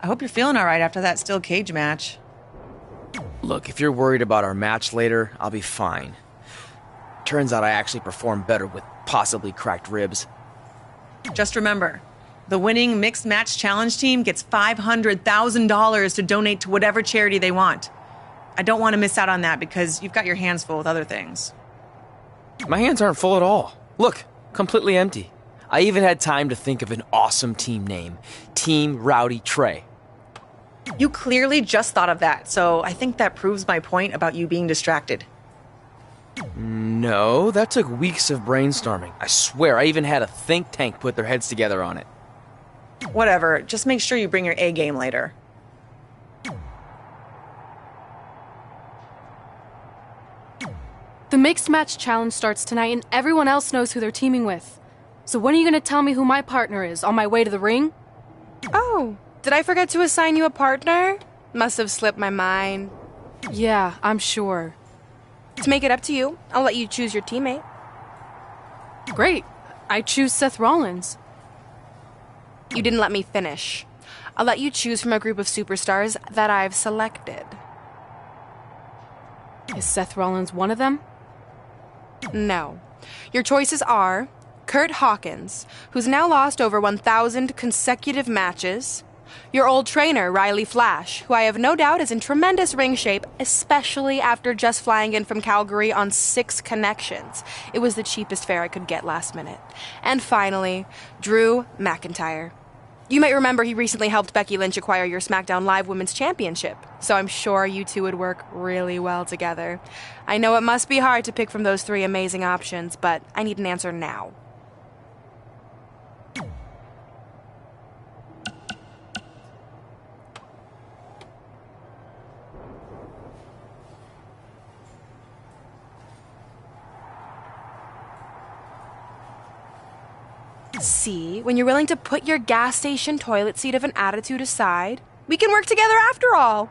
I hope you're feeling all right after that steel cage match. Look, if you're worried about our match later, I'll be fine. Turns out I actually performed better with possibly cracked ribs. Just remember, the winning mixed match challenge team gets $500,000 to donate to whatever charity they want. I don't want to miss out on that because you've got your hands full with other things. My hands aren't full at all. Look, completely empty. I even had time to think of an awesome team name. Team Rowdy Trey. You clearly just thought of that, so I think that proves my point about you being distracted. No, that took weeks of brainstorming. I swear, I even had a think tank put their heads together on it. Whatever, just make sure you bring your A game later. The mixed match challenge starts tonight and everyone else knows who they're teaming with. So when are you gonna tell me who my partner is on my way to the ring? Oh, did I forget to assign you a partner? Must have slipped my mind. Yeah, I'm sure. To make it up to you, I'll let you choose your teammate. Great. I choose Seth Rollins. You didn't let me finish. I'll let you choose from a group of superstars that I've selected. Is Seth Rollins one of them? No. Your choices are Kurt Hawkins, who's now lost over 1,000 consecutive matches. Your old trainer, Riley Flash, who I have no doubt is in tremendous ring shape, especially after just flying in from Calgary on 6 connections. It was the cheapest fare I could get last minute. And finally, Drew McIntyre. You might remember he recently helped Becky Lynch acquire your SmackDown Live Women's Championship, so I'm sure you two would work really well together. I know it must be hard to pick from those 3 amazing options, but I need an answer now. See, when you're willing to put your gas station toilet seat of an attitude aside, we can work together after all.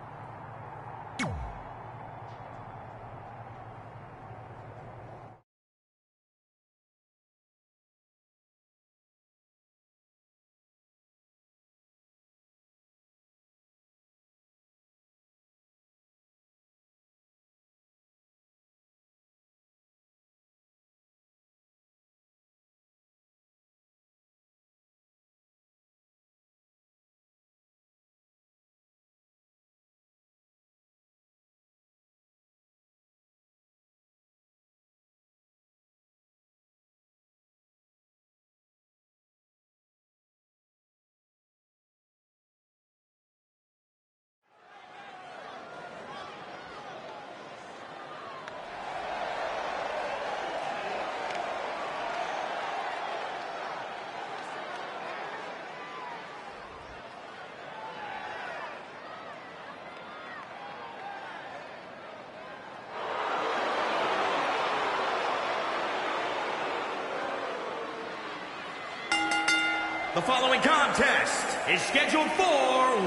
The following contest is scheduled for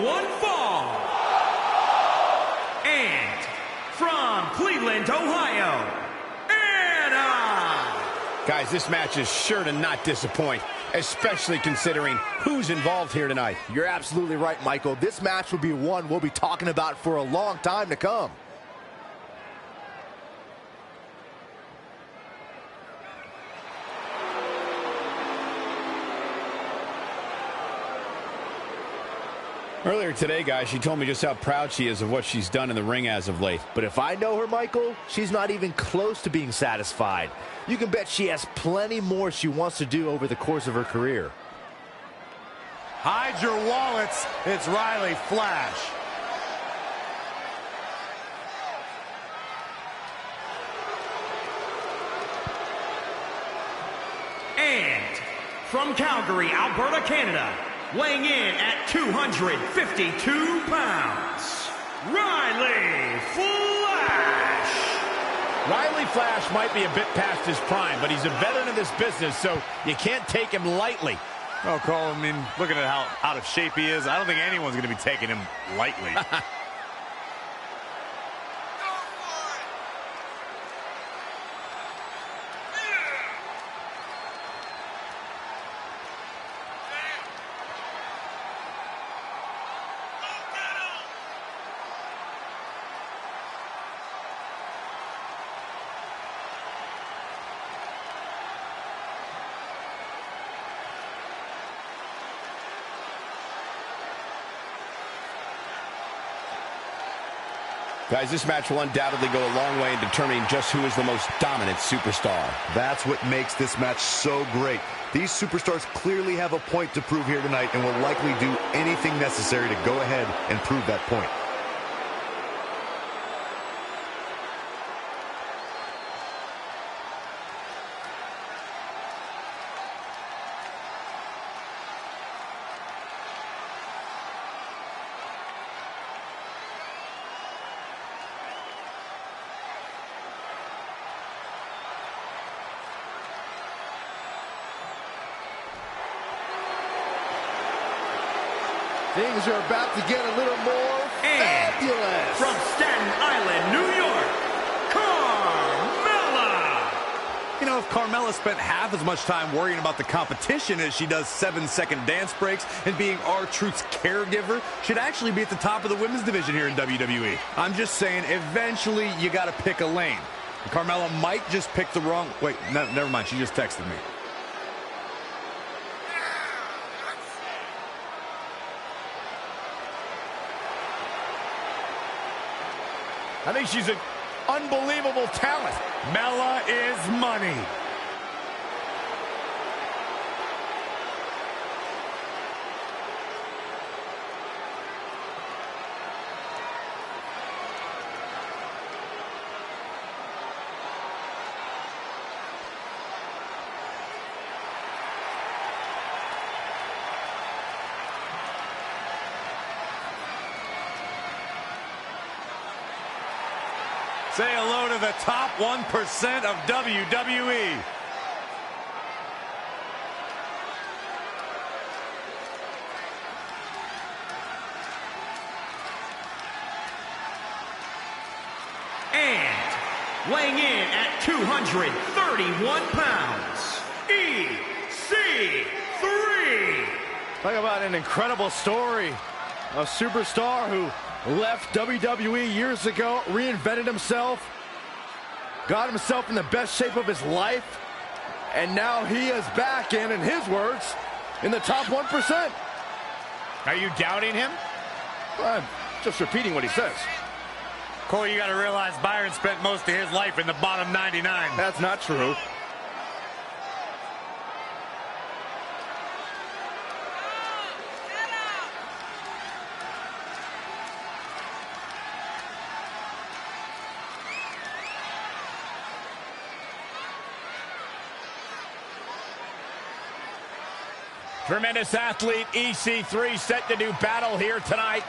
one fall. And from Cleveland, Ohio, Anna! Guys, this match is sure to not disappoint, especially considering who's involved here tonight. You're absolutely right, Michael. This match will be one we'll be talking about for a long time to come. Earlier today, guys, she told me just how proud she is of what she's done in the ring as of late. But if I know her, Michael, she's not even close to being satisfied. You can bet she has plenty more she wants to do over the course of her career. Hide your wallets. It's Riley Flash. And from Calgary, Alberta, Canada, weighing in at 252 pounds, Riley Flash. Riley Flash might be a bit past his prime, but he's a veteran of this business, so you can't take him lightly. Oh, Cole, I mean, looking at how out of shape he is, I don't think anyone's going to be taking him lightly. Guys, this match will undoubtedly go a long way in determining just who is the most dominant superstar. That's what makes this match so great. These superstars clearly have a point to prove here tonight and will likely do anything necessary to go ahead and prove that point. Things are about to get a little more fabulous. From Staten Island, New York, Carmella. You know, if Carmella spent half as much time worrying about the competition as she does 7-second dance breaks and being R-Truth's caregiver, she'd actually be at the top of the women's division here in WWE. I'm just saying, eventually you got to pick a lane. Carmella might just pick the wrong... Wait, never mind. She just texted me. I think she's an unbelievable talent. Mella is money. Say hello to the top 1% of WWE. And weighing in at 231 pounds, EC3. Talk about an incredible story. A superstar who left WWE years ago, reinvented himself, got himself in the best shape of his life, and now he is back in his words, in the top 1%. Are you doubting him? I'm just repeating what he says. Corey, you got to realize Byron spent most of his life in the bottom 99. That's not true. Tremendous athlete, EC3, set to do battle here tonight.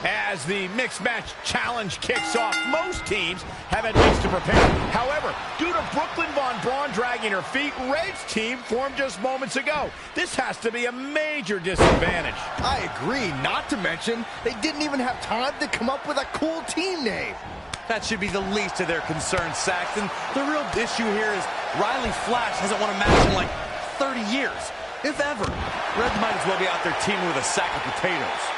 As the mixed match challenge kicks off, most teams have had weeks to prepare. However, due to Brooklyn Von Braun dragging her feet, Red's team formed just moments ago. This has to be a major disadvantage. I agree, not to mention, they didn't even have time to come up with a cool team name. That should be the least of their concerns, Saxton. The real issue here is Riley Flash hasn't won a match in like 30 years, if ever. Red might as well be out there teaming with a sack of potatoes.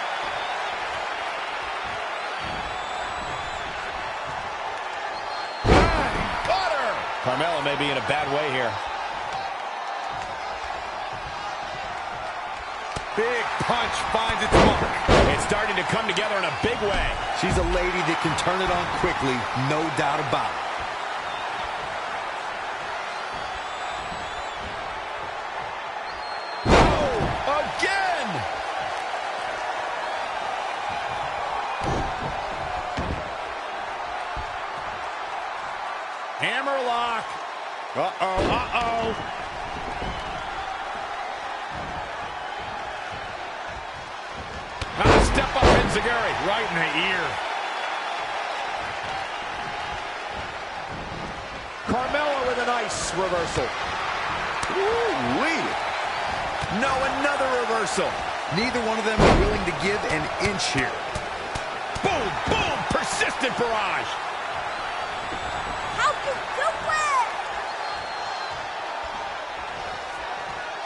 Carmella may be in a bad way here. Big punch finds its mark. It's starting to come together in a big way. She's a lady that can turn it on quickly, no doubt about it. Oh, again! Hammerlock. Uh-oh, uh-oh. Now step up Enziguri. Right in the ear. Carmella with a nice reversal. Ooh-wee. No, another reversal. Neither one of them are willing to give an inch here. Boom, boom, persistent barrage. How can you do it?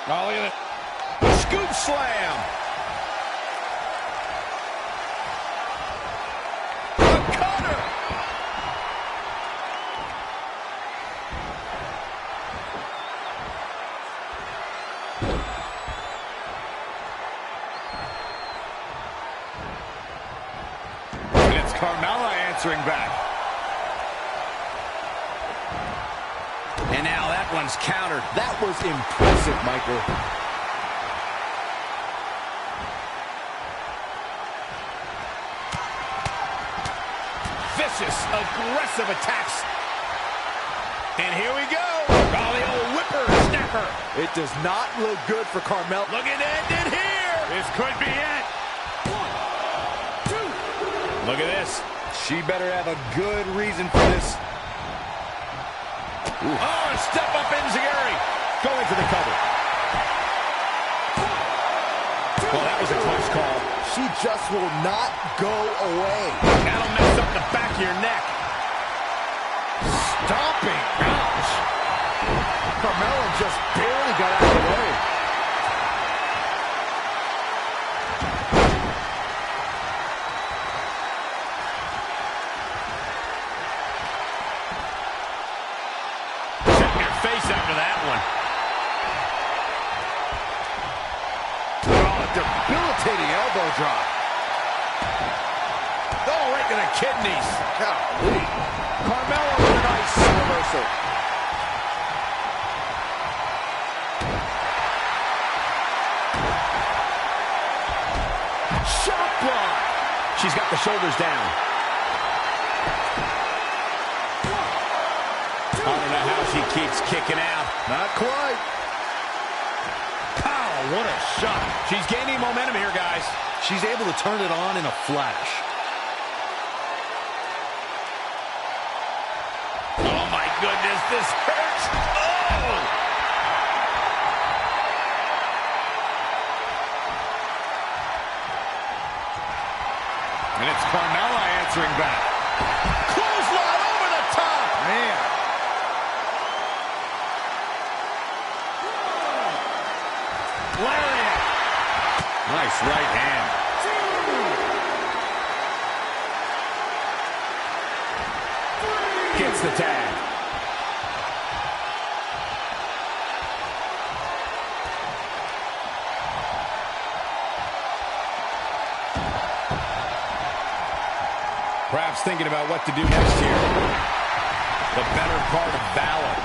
Oh, look at it. Scoop slam. The cutter. And it's Carmella answering back. And now that one's countered. That was impressive, Michael. Vicious, aggressive attacks. And here we go. Oh, the old whipper snapper. It does not look good for Carmella. Look at it here. This could be it. 1, 2. Look at this. She better have a good reason for this. Ooh. Oh, a step up enziguri. Going for the cover. Well, that was a close call. She just will not go away. That'll mess up the back of your neck. Stomping. Ouch. Carmella just barely got out of the way. Face after that one. Oh, a debilitating elbow drop. Oh, right to the kidneys. Golly. Carmella with a nice reversal. Shot block. She's got the shoulders down. I don't know how she keeps kicking out. Not quite. Pow, what a shot. She's gaining momentum here, guys. She's able to turn it on in a flash. Oh, my goodness, this hurts. Oh! And it's Carmella answering back. Clothesline over the top. Man. Lariat. Nice right hand. Gets the tag. Perhaps thinking about what to do next here. The better part of valor.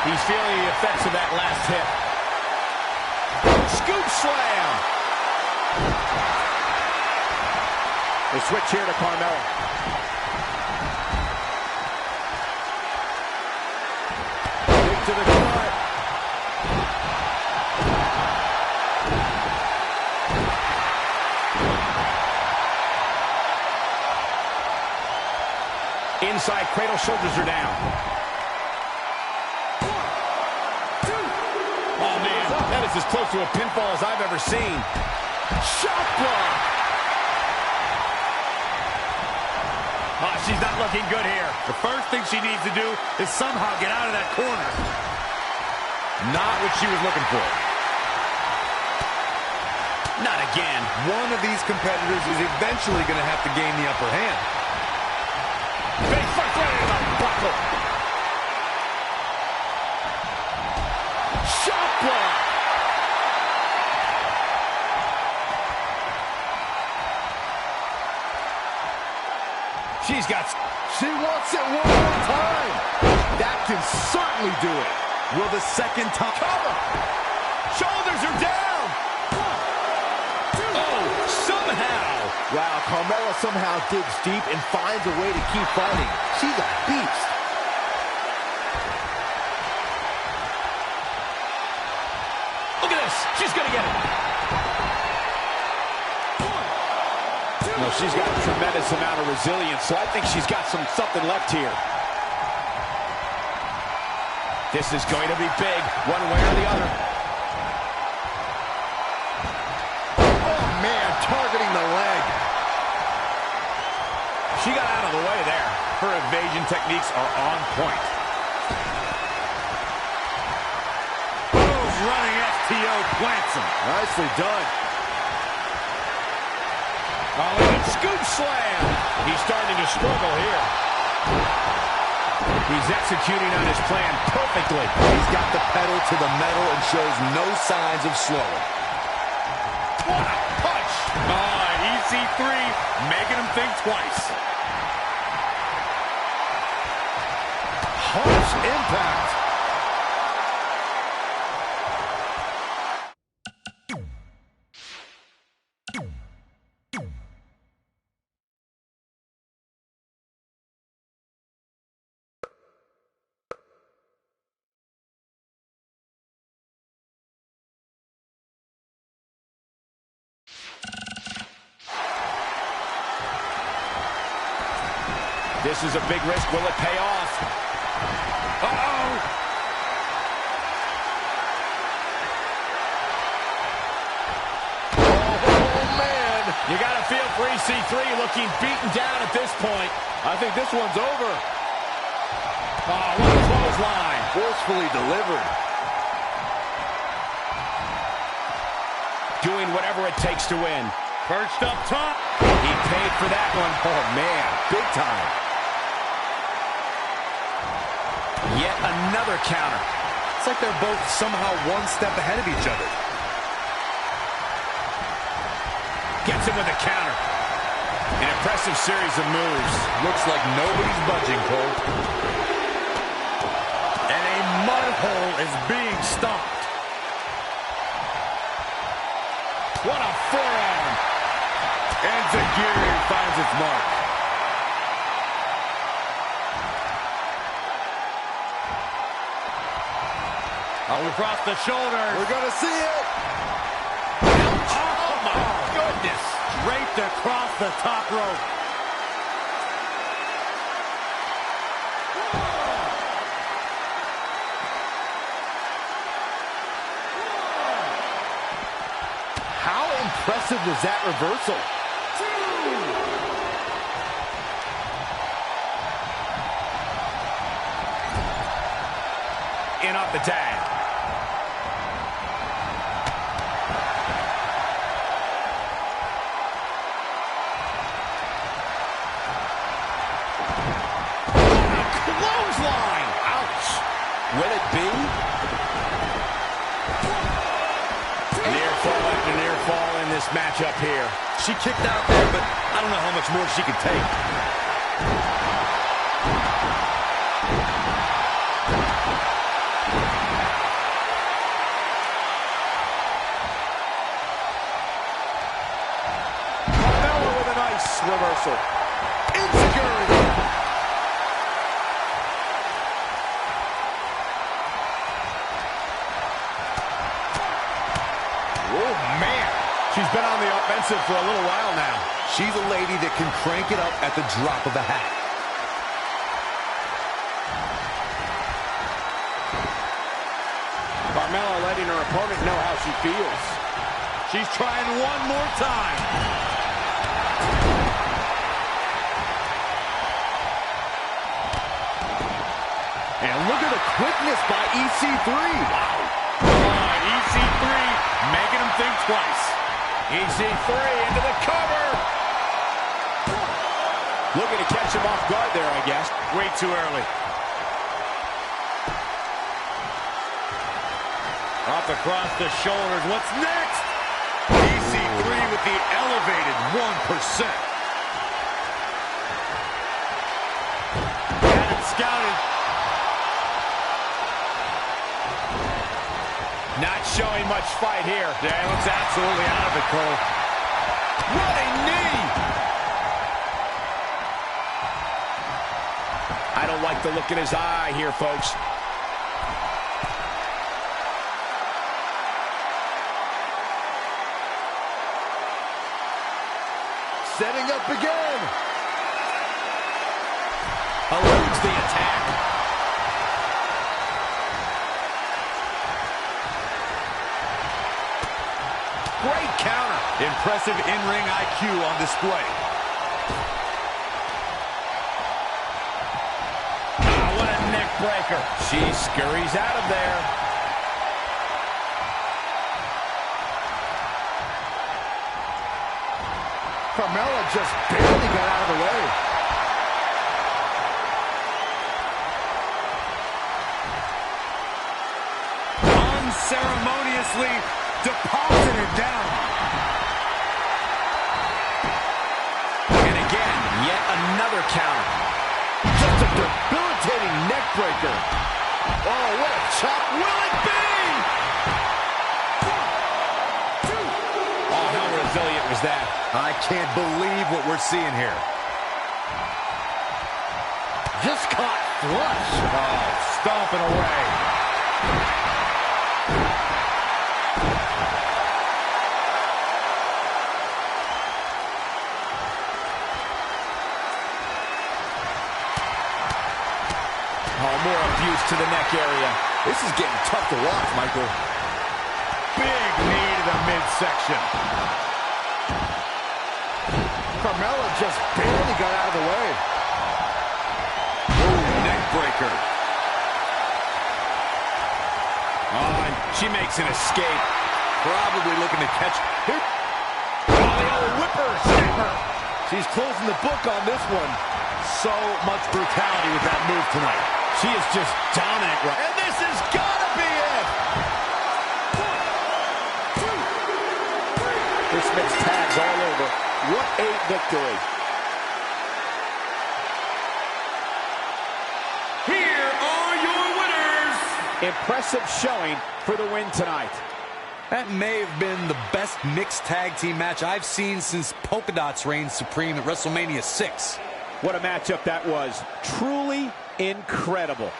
He's feeling the effects of that last hit. Scoop slam. The switch here to Carmella. Big to the gut. Inside cradle, shoulders are down. That is as close to a pinfall as I've ever seen. Shot block. Oh, she's not looking good here. The first thing she needs to do is somehow get out of that corner. Not what she was looking for. Not again. One of these competitors is eventually going to have to gain the upper hand. Big front right in the buckle. Shot block. She wants it one more time. That can certainly do it. Will the second time cover? Shoulders are down. 1, 2. Oh, somehow Wow, Carmella somehow digs deep and finds a way to keep fighting. She's a beast. Look at this. She's going to get it. Well, she's got a tremendous amount of resilience, so I think she's got something left here. This is going to be big, one way or the other. Oh, man, targeting the leg. She got out of the way there. Her evasion techniques are on point. Boom, running FTO plants him. Nicely done. Oh, look at scoop slam. He's starting to struggle here. He's executing on his plan perfectly. He's got the pedal to the metal and shows no signs of slowing. What a punch! EC3 making him think twice. Harsh impact. This is a big risk. Will it pay off? Uh-oh! Oh, man! You got to feel for EC3 looking beaten down at this point. I think this one's over. Oh, what a clothesline. Forcefully delivered. Doing whatever it takes to win. Perched up top. He paid for that one. Oh, man. Big time. Yet another counter. It's like they're both somehow one step ahead of each other. Gets him with a counter. An impressive series of moves. Looks like nobody's budging, Cole. And a mud hole is being stomped. What a forearm. And Zagiri finds its mark. Oh, across the shoulders. We're going to see it. Oh, my goodness. Draped across the top rope. How impressive was that reversal? In off the tag. Clothesline! Ouch! Will it be? Near fall after near fall in this matchup here. She kicked out there, but I don't know how much more she can take. Carmella with a nice reversal. Insecurity. Oh, man. She's been on the offensive for a little while now. She's a lady that can crank it up at the drop of a hat. Carmella letting her opponent know how she feels. She's trying one more time. And look at the quickness by EC3. Wow. EC3 making him think twice. EC3 into the cover. Looking to catch him off guard there, I guess. Way too early. Up across the shoulders. What's next? EC3 with the elevated 1%. Got it scouted. Not showing much fight here. Yeah, he looks absolutely out of it, Cole. Running knee. don't like the look in his eye here, folks. Setting up again. Eludes the attack. Great counter. Impressive in-ring IQ on display. Oh, what a neck breaker. She scurries out of there. Carmella just barely got out of the way. Unceremoniously deposited down. And again, yet another counter. Just a debilitating neck breaker. Oh, what a chop. Will it be? Oh, how resilient was that? I can't believe what we're seeing here. Just caught flush. Oh, stomping away. Oh, more abuse to the neck area. This is getting tough to watch, Michael. Big knee to the midsection. Carmella just barely got out of the way. Ooh, neck breaker. Oh, and she makes an escape. Probably looking to catch. Here. Oh, the old whipper snapper. She's closing the book on this one. So much brutality with that move tonight. She is just dominant. And this has got to be it. 1, 2, 3. This makes tags all over. What a victory. Here are your winners. Impressive showing for the win tonight. That may have been the best mixed tag team match I've seen since Polka Dots reigned supreme at WrestleMania 6. What a matchup that was. Truly incredible.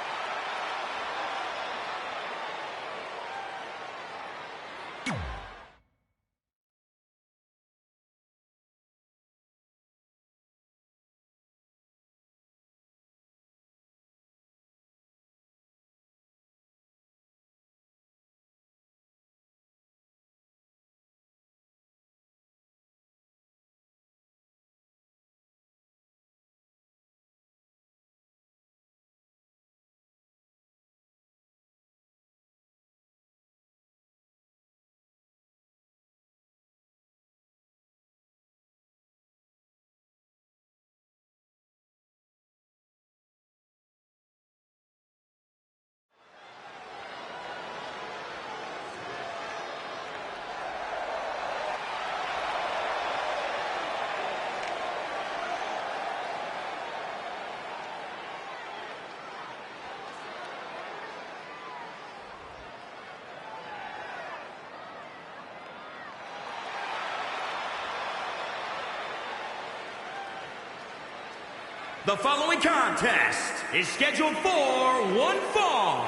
The following contest is scheduled for one fall.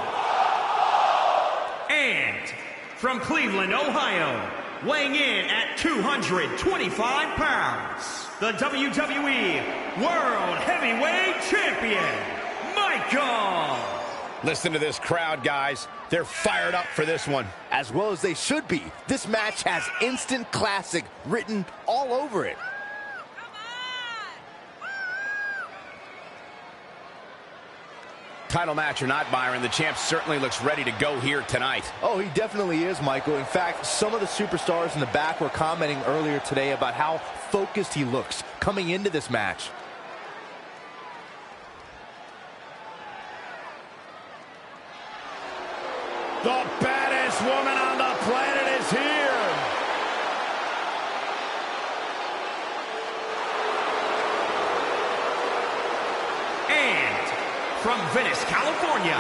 And from Cleveland, Ohio, weighing in at 225 pounds, the WWE World Heavyweight Champion, Michael. Listen to this crowd, guys. They're fired up for this one. As well as they should be. This match has instant classic written all over it. Title match or not, Byron, the champ certainly looks ready to go here tonight. Oh, he definitely is, Michael. In fact, some of the superstars in the back were commenting earlier today about how focused he looks coming into this match. The baddest woman on the planet is here. And from Venice, California,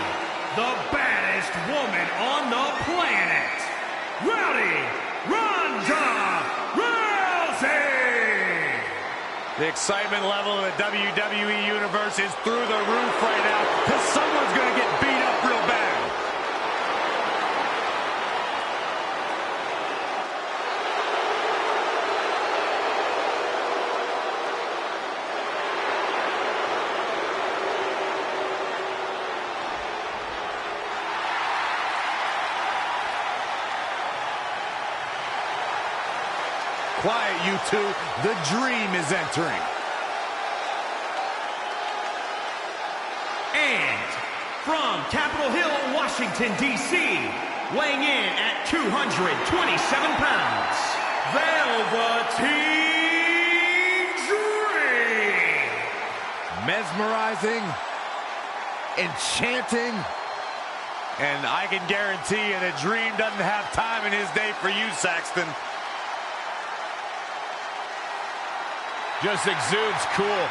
the baddest woman on the planet, Rowdy Ronda Rousey. The excitement level of the WWE Universe is through the roof right now because someone's going to get beat up real bad. Quiet, you two. The dream is entering. And from Capitol Hill, Washington, D.C., weighing in at 227 pounds, Velveteen Dream. Mesmerizing, enchanting, and I can guarantee you the Dream doesn't have time in his day for you, Saxton. just exudes cool.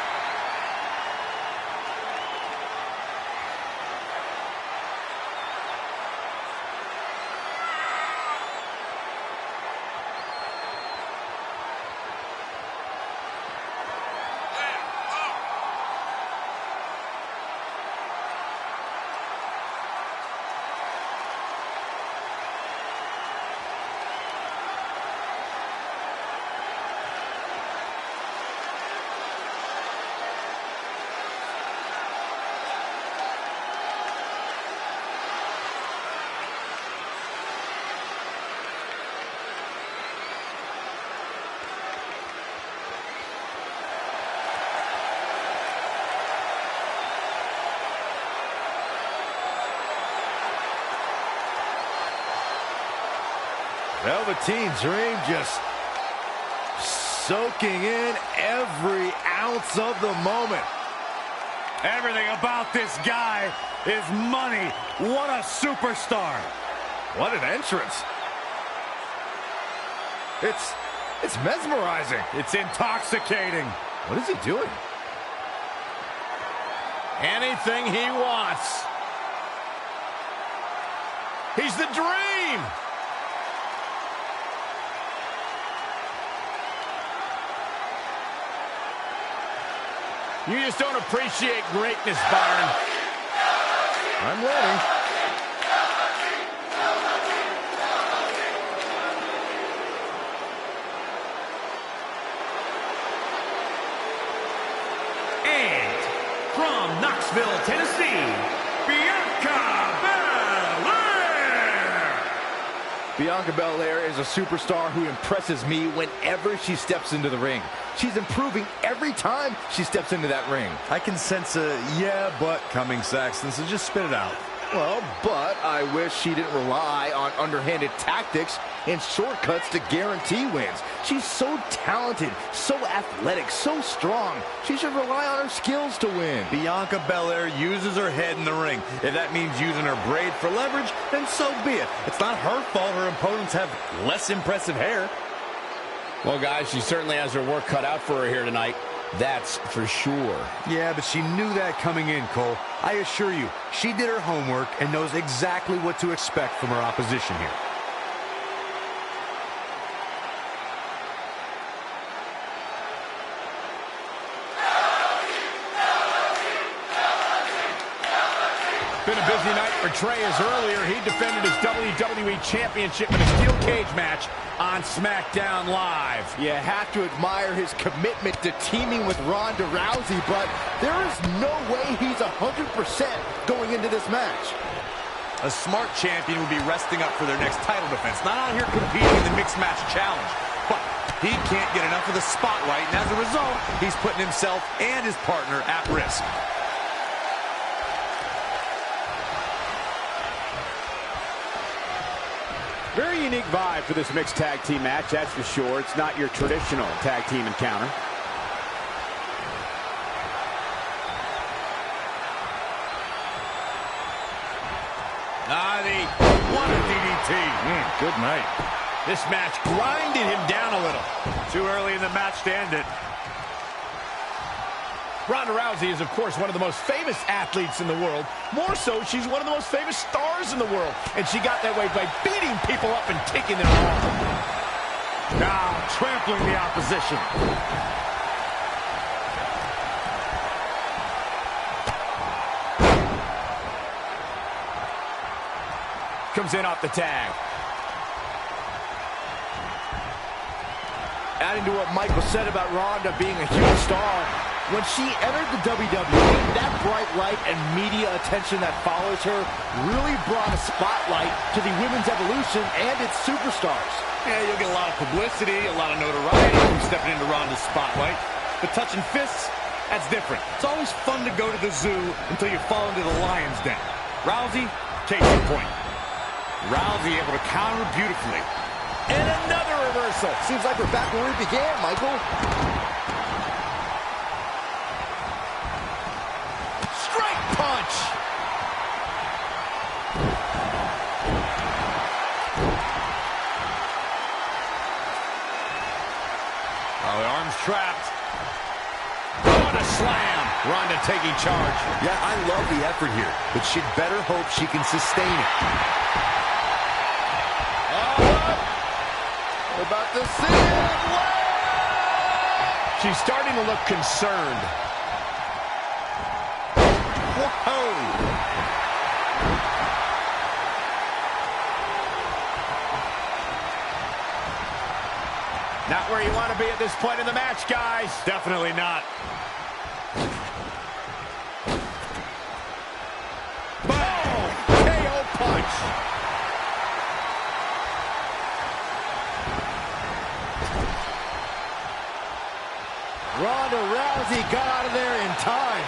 Velveteen Dream just soaking in every ounce of the moment. Everything about this guy is money. What a superstar. What an entrance. It's mesmerizing. It's intoxicating. What is he doing? Anything he wants. He's the Dream. You just don't appreciate greatness, Byron. I'm ready. And from Knoxville, Tennessee, Bianca Belair. Bianca Belair is a superstar who impresses me whenever she steps into the ring. She's improving every time she steps into that ring. I can sense a yeah, but coming, Saxton, so just spit it out. Well, but I wish she didn't rely on underhanded tactics and shortcuts to guarantee wins. She's so talented, so athletic, so strong. She should rely on her skills to win. Bianca Belair uses her head in the ring. If that means using her braid for leverage, then so be it. It's not her fault her opponents have less impressive hair. Well, guys, she certainly has her work cut out for her here tonight. That's for sure. Yeah, but she knew that coming in, Cole. I assure you, she did her homework and knows exactly what to expect from her opposition here. Been a busy night for Trey, as earlier he defended his WWE Championship in a steel cage match on SmackDown Live. You have to admire his commitment to teaming with Ronda Rousey, but there is no way he's 100% going into this match. A smart champion would be resting up for their next title defense, not out here competing in the mixed match challenge. But he can't get enough of the spotlight, and as a result, he's putting himself and his partner at risk. Very unique vibe for this mixed tag team match, that's for sure. It's not your traditional tag team encounter. What a DDT. Good night. This match grinded him down a little. Too early in the match to end it. Ronda Rousey is, of course, one of the most famous athletes in the world. More so, she's one of the most famous stars in the world. And she got that way by beating people up and taking them off. Now trampling the opposition. comes in off the tag. Adding to what Michael said about Ronda being a huge star, when she entered the WWE, that bright light and media attention that follows her really brought a spotlight to the women's evolution and its superstars. Yeah, you'll get a lot of publicity, a lot of notoriety from stepping into Ronda's spotlight. But touching fists, that's different. It's always fun to go to the zoo until you fall into the lion's den. Rousey, case in point. Rousey able to counter beautifully. And another reversal. Seems like we're back where we began, Michael. Straight punch. Oh, the arm's trapped. What a slam. Ronda taking charge. Yeah, I love the effort here, but she'd better hope she can sustain it. We're about to see it. She's starting to look concerned. Whoa! Not where you want to be at this point in the match, guys. Definitely not. Boom! KO punch. Ronda Rousey got out of there in time.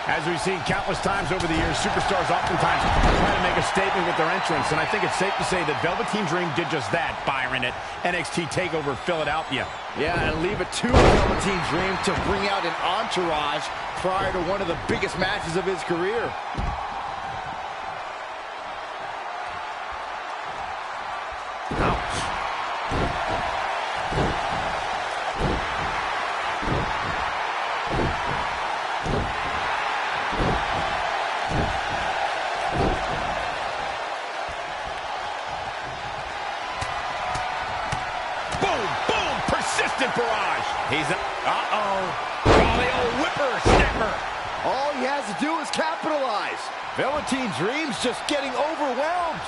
As we've seen countless times over the years, superstars oftentimes try to make a statement with their entrance, and I think it's safe to say that Velveteen Dream did just that, Byron, at NXT TakeOver Philadelphia. Yeah, and leave it to Velveteen Dream to bring out an entourage prior to one of the biggest matches of his career. Barrage. He's uh-oh. Oh, the old whipper-snapper. All he has to do is capitalize. Velveteen Dream's just getting overwhelmed.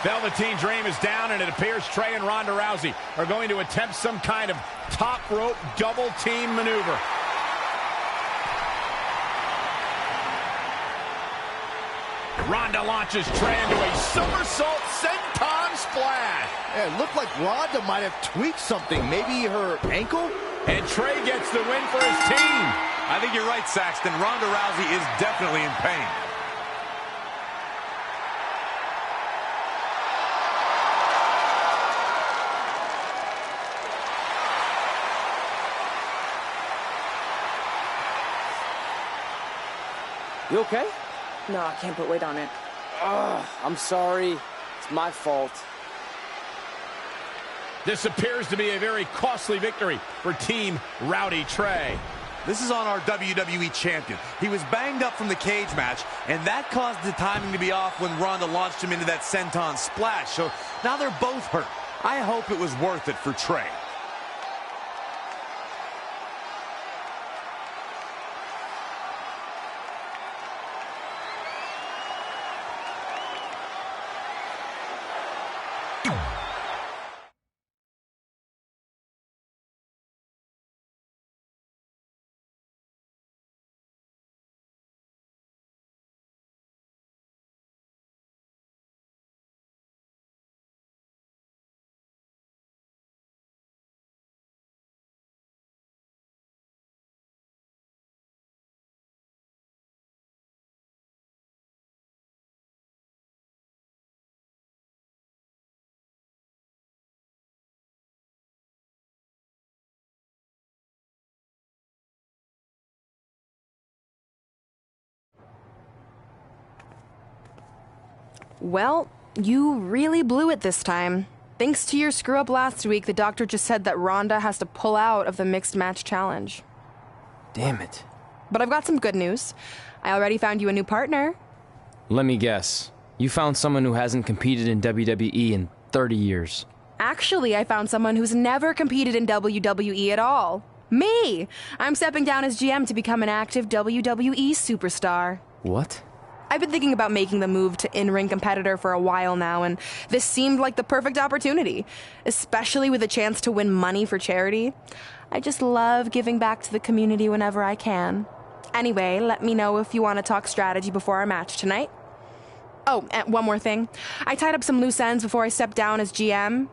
Velveteen Dream is down, and it appears Trey and Ronda Rousey are going to attempt some kind of top rope double team maneuver. Ronda launches Trey into a somersault senton splash. Yeah, it looked like Ronda might have tweaked something. Maybe her ankle? And Trey gets the win for his team. I think you're right, Saxton. Ronda Rousey is definitely in pain. You okay? No, I can't put weight on it. I'm sorry. It's my fault. This appears to be a very costly victory for Team Rowdy Trey. This is on our WWE champion. He was banged up from the cage match, and that caused the timing to be off when Ronda launched him into that senton splash. So now they're both hurt. I hope it was worth it for Trey. Well, you really blew it this time. Thanks to your screw-up last week, the doctor just said that Ronda has to pull out of the Mixed Match Challenge. Damn it. But I've got some good news. I already found you a new partner. Let me guess. You found someone who hasn't competed in WWE in 30 years. Actually, I found someone who's never competed in WWE at all. Me! I'm stepping down as GM to become an active WWE superstar. What? I've been thinking about making the move to in-ring competitor for a while now, and this seemed like the perfect opportunity, especially with a chance to win money for charity. I just love giving back to the community whenever I can. Anyway, let me know if you want to talk strategy before our match tonight. Oh, and one more thing. I tied up some loose ends before I stepped down as GM.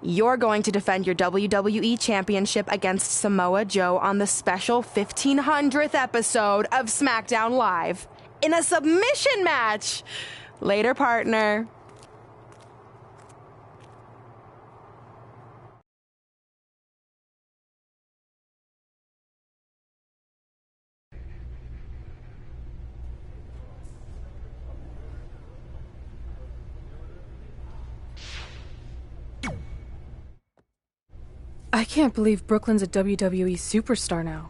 You're going to defend your WWE Championship against Samoa Joe on the special 1500th episode of SmackDown Live in a submission match. Later, partner. I can't believe Brooklyn's a WWE superstar now.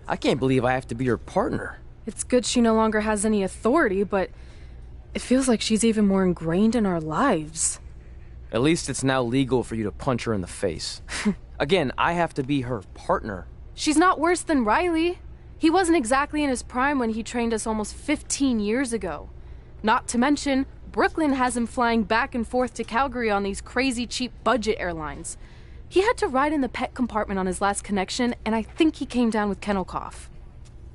I can't believe I have to be her partner. It's good she no longer has any authority, but it feels like she's even more ingrained in our lives. At least it's now legal for you to punch her in the face. Again, I have to be her partner. She's not worse than Riley. He wasn't exactly in his prime when he trained us almost 15 years ago. Not to mention, Brooklyn has him flying back and forth to Calgary on these crazy cheap budget airlines. He had to ride in the pet compartment on his last connection, and I think he came down with kennel cough.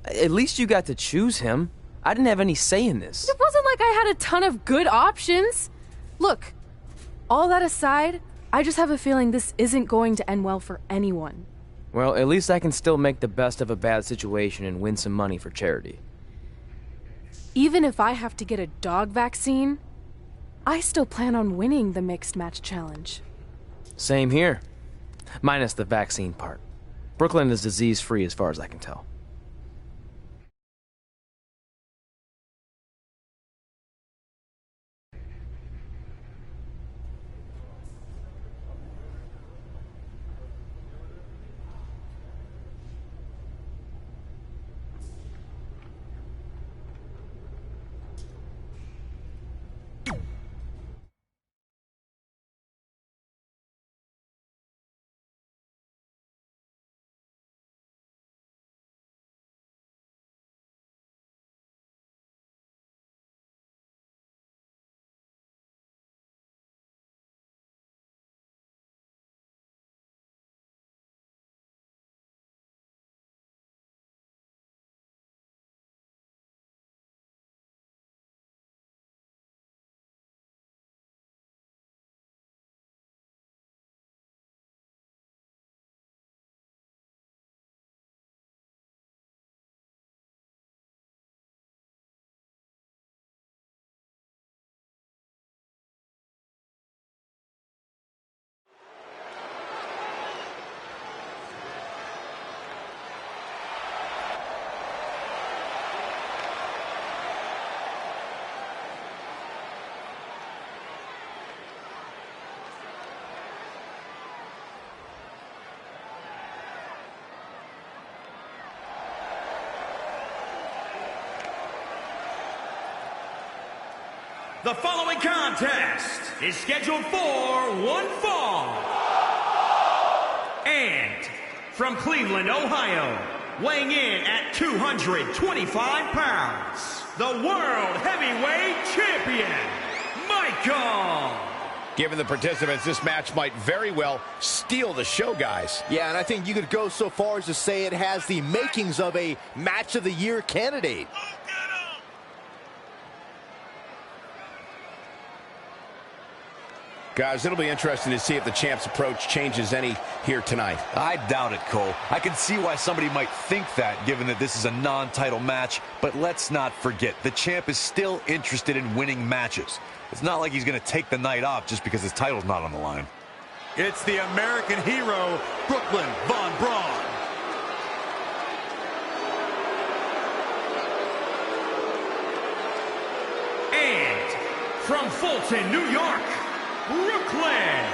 At least you got to choose him. I didn't have any say in this. It wasn't like I had a ton of good options. Look, all that aside, I just have a feeling this isn't going to end well for anyone. Well, at least I can still make the best of a bad situation and win some money for charity. Even if I have to get a dog vaccine, I still plan on winning the Mixed Match Challenge. Same here. Minus the vaccine part. Brooklyn is disease-free as far as I can tell. The following contest is scheduled for one fall. And from Cleveland, Ohio, weighing in at 225 pounds, the World Heavyweight Champion, Michael. Given the participants, this match might very well steal the show, guys. Yeah, and I think you could go so far as to say it has the makings of a Match of the Year candidate. Guys, it'll be interesting to see if the champ's approach changes any here tonight. I doubt it, Cole. I can see why somebody might think that, given that this is a non-title match, but let's not forget, the champ is still interested in winning matches. It's not like he's going to take the night off just because his title's not on the line. It's the American hero, Brooklyn Von Braun. And from Fulton, New York, Brooklyn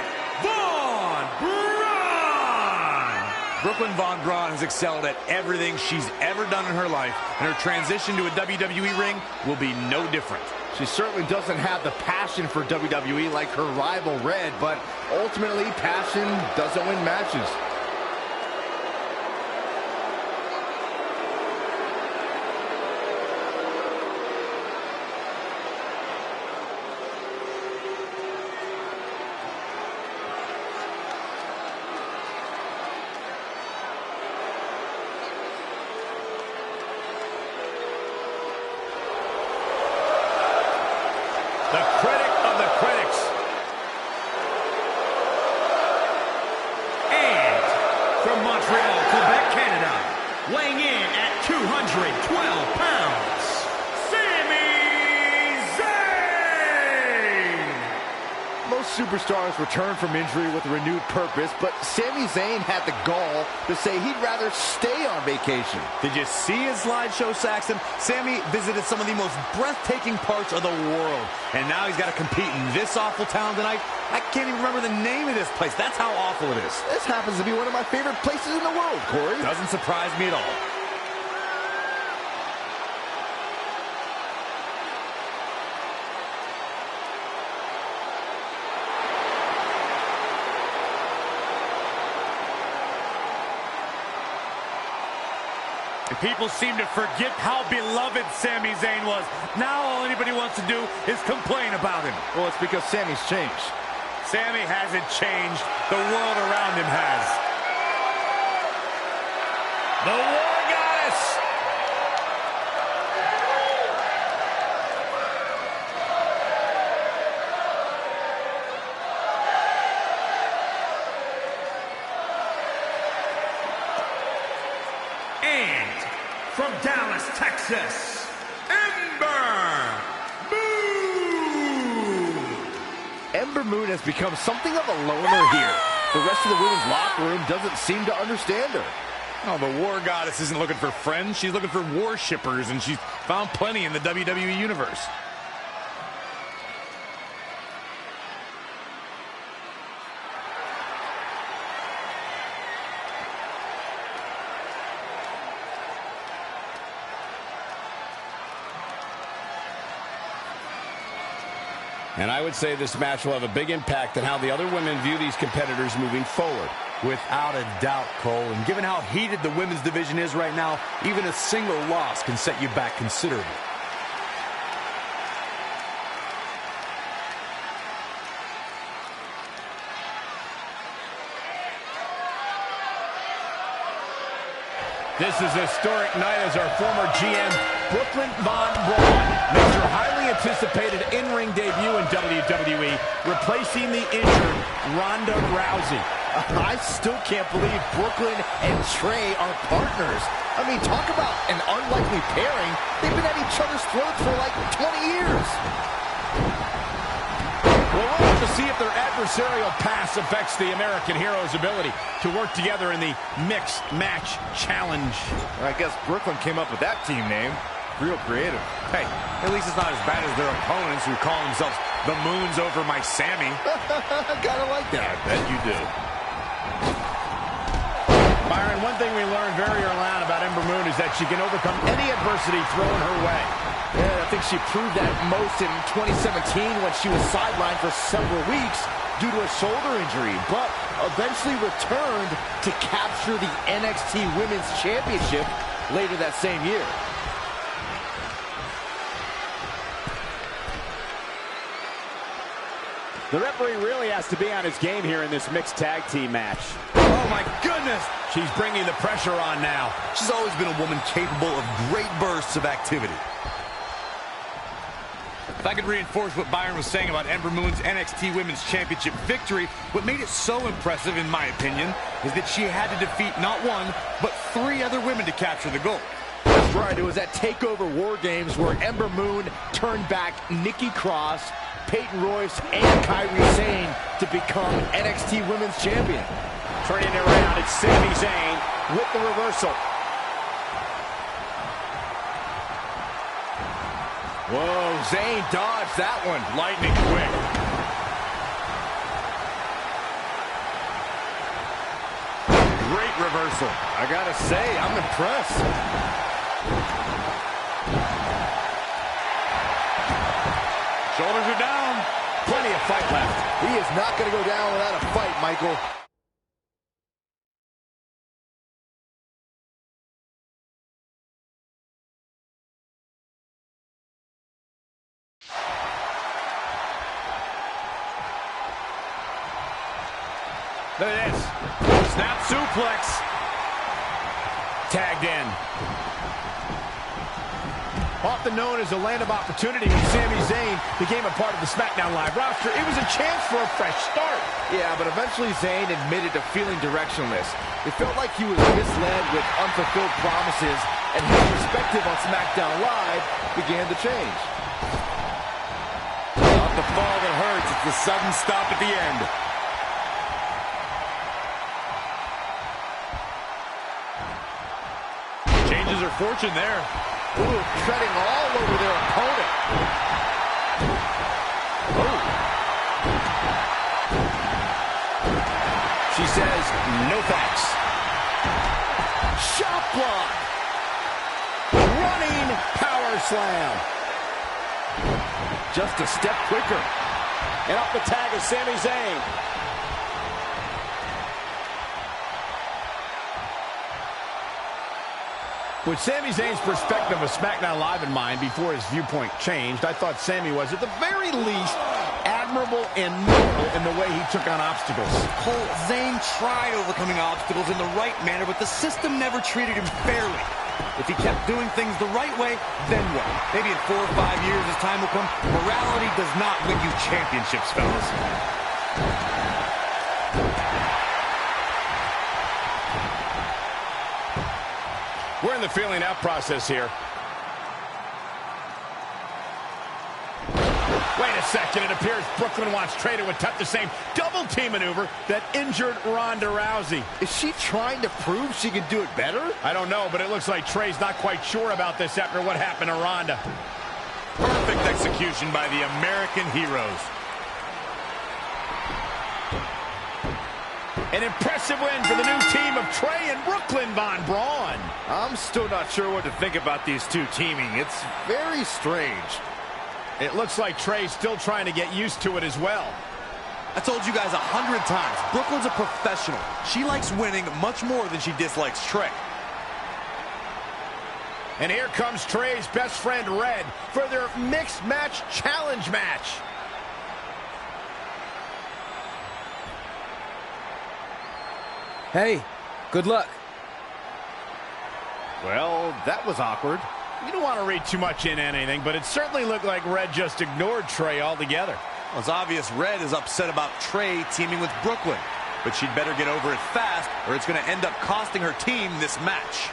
Von Braun. Brooklyn Von Braun has excelled at everything she's ever done in her life, and her transition to a WWE ring will be no different. She certainly doesn't have the passion for WWE like her rival Red, but ultimately passion doesn't win matches. The critic of the critics. And from Montreal, Quebec, Canada, weighing in at 212 pounds, Sami Zayn! Most superstars return from injury with a renewed purpose, but Sami Zayn had the gall to say he'd rather stay on vacation. Did you see his slideshow, Saxton? Sami visited some of the most breathtaking parts of the world, and now he's got to compete in this awful town tonight. I can't even remember the name of this place. That's how awful it is. This happens to be one of my favorite places in the world, Corey. Doesn't surprise me at all. People seem to forget how beloved Sami Zayn was. Now all anybody wants to do is complain about him. Well, it's because Sami's changed. Sami hasn't changed. The world around him has. The War Goddess. And from Dallas, Texas, Ember Moon! Ember Moon has become something of a loner here. The rest of the women's locker room doesn't seem to understand her. Oh, the War Goddess isn't looking for friends. She's looking for worshippers, and she's found plenty in the WWE Universe. And I would say this match will have a big impact on how the other women view these competitors moving forward. Without a doubt, Cole. And given how heated the women's division is right now, even a single loss can set you back considerably. This is a historic night as our former GM, Brooklyn Von Braun, makes her highly anticipated in-ring debut in WWE, replacing the injured Ronda Rousey. I still can't believe Brooklyn and Trey are partners. I mean, talk about an unlikely pairing. They've been at each other's throats for like 20 years. Well, we'll have to see if their adversarial past affects the American Hero's ability to work together in the Mixed Match Challenge. I guess Brooklyn came up with that team name. Real creative. Hey, at least it's not as bad as their opponents who call themselves the Moons over my Sammy. Kinda like that. I bet you do. Byron, one thing we learned very early on about Ember Moon is that she can overcome any adversity thrown her way. Yeah, I think she proved that most in 2017 when she was sidelined for several weeks due to a shoulder injury, but eventually returned to capture the NXT Women's Championship later that same year. The referee really has to be on his game here in this mixed tag team match. Oh, my goodness! She's bringing the pressure on now. She's always been a woman capable of great bursts of activity. If I could reinforce what Byron was saying about Ember Moon's NXT Women's Championship victory, what made it so impressive, in my opinion, is that she had to defeat not one, but 3 other women to capture the gold. That's right, it was at TakeOver War Games where Ember Moon turned back Nikki Cross, Peyton Royce, and Kairi Sane to become NXT Women's Champion. Turning it around, it's Sami Zayn with the reversal. Whoa, Zayn dodged that one. Lightning quick. Great reversal. I gotta say, I'm impressed. Shoulders are down. Plenty of fight left. He is not going to go down without a fight, Michael. Look at this. Snap suplex. Tagged in. Often known as a land of opportunity, when Sami Zayn became a part of the SmackDown Live roster, it was a chance for a fresh start. Yeah, but eventually Zayn admitted to feeling directionless. It felt like he was misled with unfulfilled promises, and his perspective on SmackDown Live began to change. Not the fall that hurts, it's the sudden stop at the end. Changes her fortune there. Ooh, treading all over their opponent. Oh. She says, no thanks. Shot block. Running power slam. Just a step quicker. And up the tag of Sami Zayn. With Sami Zayn's perspective of SmackDown Live in mind before his viewpoint changed, I thought Sami was, at the very least, admirable and noble in the way he took on obstacles. Cole, Zayn tried overcoming obstacles in the right manner, but the system never treated him fairly. If he kept doing things the right way, then what? Maybe in 4 or 5 years as time will come, morality does not win you championships, fellas. We're in the feeling out process here. Wait a second, it appears Brooklyn wants Trey to attempt the same double team maneuver that injured Ronda Rousey. Is she trying to prove she can do it better? I don't know, but it looks like Trey's not quite sure about this after what happened to Ronda. Perfect execution by the American heroes. An impressive win for the new team of Trey and Brooklyn Von Braun. I'm still not sure what to think about these two teaming. It's very strange. It looks like Trey's still trying to get used to it as well. I told you guys 100 times, Brooklyn's a professional. She likes winning much more than she dislikes Trey. And here comes Trey's best friend Red for their mixed match challenge match. Hey, good luck. Well, that was awkward. You don't want to read too much into anything, but it certainly looked like Red just ignored Trey altogether. Well, it's obvious Red is upset about Trey teaming with Brooklyn, but she'd better get over it fast or it's going to end up costing her team this match.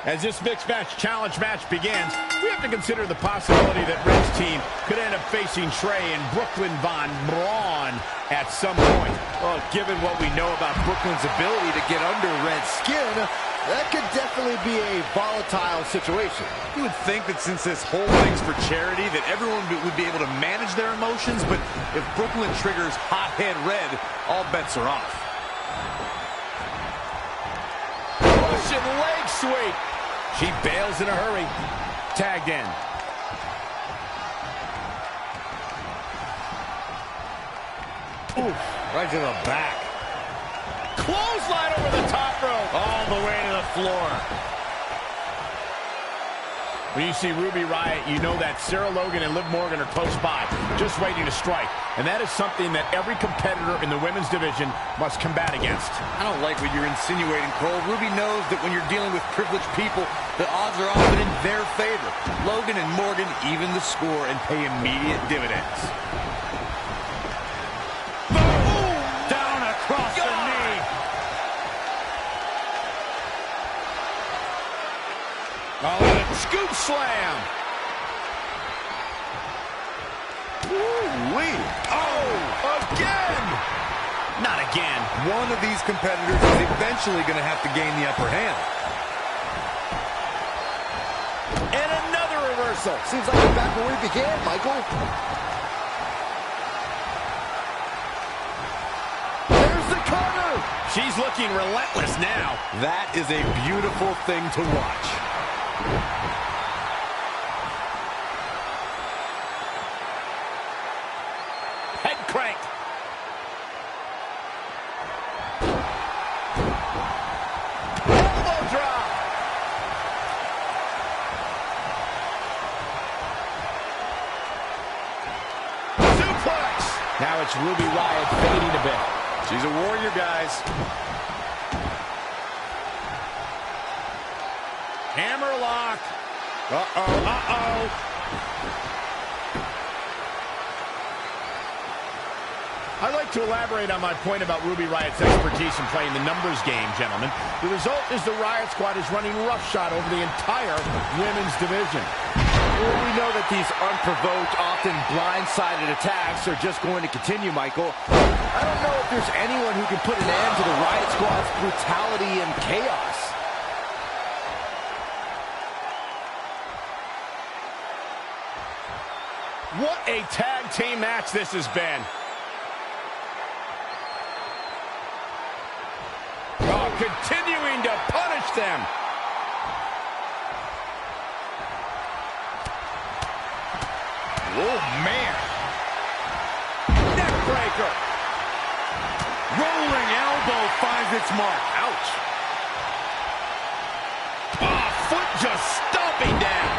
As this mixed match challenge match begins, we have to consider the possibility that Red's team could end up facing Trey and Brooklyn Von Braun at some point. Well, given what we know about Brooklyn's ability to get under Red's skin, that could definitely be a volatile situation. You would think that since this whole thing's for charity, that everyone would be able to manage their emotions, but if Brooklyn triggers hothead Red, all bets are off. Russian leg sweep. She bails in a hurry. Tagged in. Oof, right to the back. Clothesline over the top rope. All the way to the floor. When you see Ruby Riott, you know that Sarah Logan and Liv Morgan are close by, just waiting to strike. And that is something that every competitor in the women's division must combat against. I don't like what you're insinuating, Cole. Ruby knows that when you're dealing with privileged people, the odds are often in their favor. Logan and Morgan even the score and pay immediate dividends. Boom! Down across the knee. Oh, scoop slam. Ooh-wee. Oh, again. Not again. One of these competitors is eventually going to have to gain the upper hand. And another reversal. Seems like we're back where we began, Michael. There's the cover. She's looking relentless now. That is a beautiful thing to watch. Head crank. Elbow drop. Suplex. Now it's Ruby Riott fading a bit. She's a warrior, guys. Hammerlock. Uh-oh, uh-oh. I'd like to elaborate on my point about Ruby Riott's expertise in playing the numbers game, gentlemen. The result is the Riott Squad is running roughshod over the entire women's division. Well, we know that these unprovoked, often blindsided attacks are just going to continue, Michael. I don't know if there's anyone who can put an end to the Riott Squad's brutality and chaos. What a tag team match this has been. Oh, continuing to punish them. Oh, man. Neck breaker. Rolling elbow finds its mark. Ouch. Oh, foot just stomping down.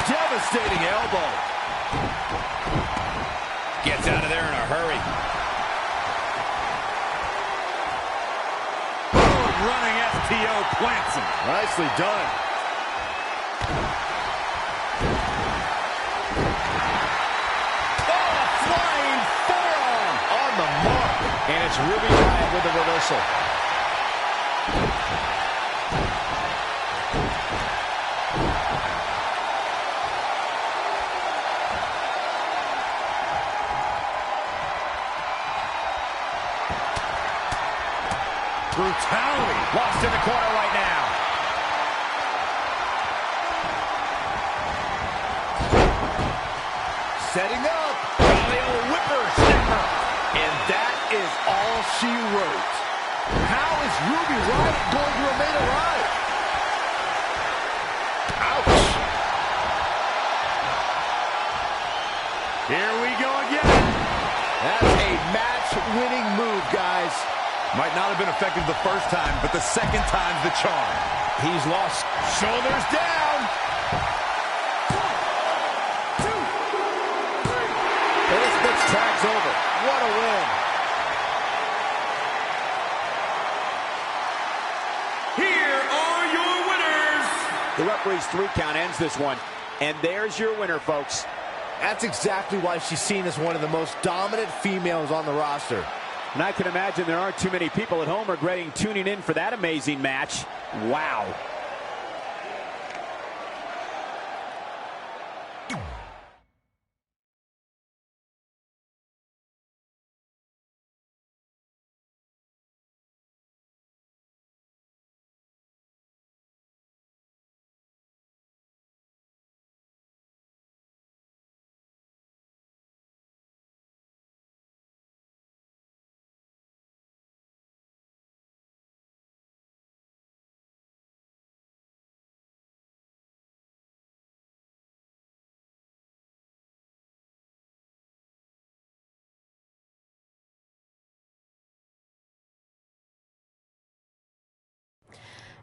Devastating elbow. Gets out of there in a hurry. Running STO plants him. Nicely done. Oh, flying forearm on the mark. And it's Ruby Riott with the reversal. Brutality. Lost in the corner right now. Setting up. Oh, the old whipper snapper. And that is all she wrote. How is Ruby Riott going to remain alive? Ouch. Here we go again. That's a match-winning move, guys. Might not have been effective the first time, but the second time's the charm. He's lost. Shoulders down. 1, 2, 3. This bitch tag's over. What a win. Here are your winners. The referee's 3 count ends this one. And there's your winner, folks. That's exactly why she's seen as one of the most dominant females on the roster. And I can imagine there aren't too many people at home regretting tuning in for that amazing match. Wow.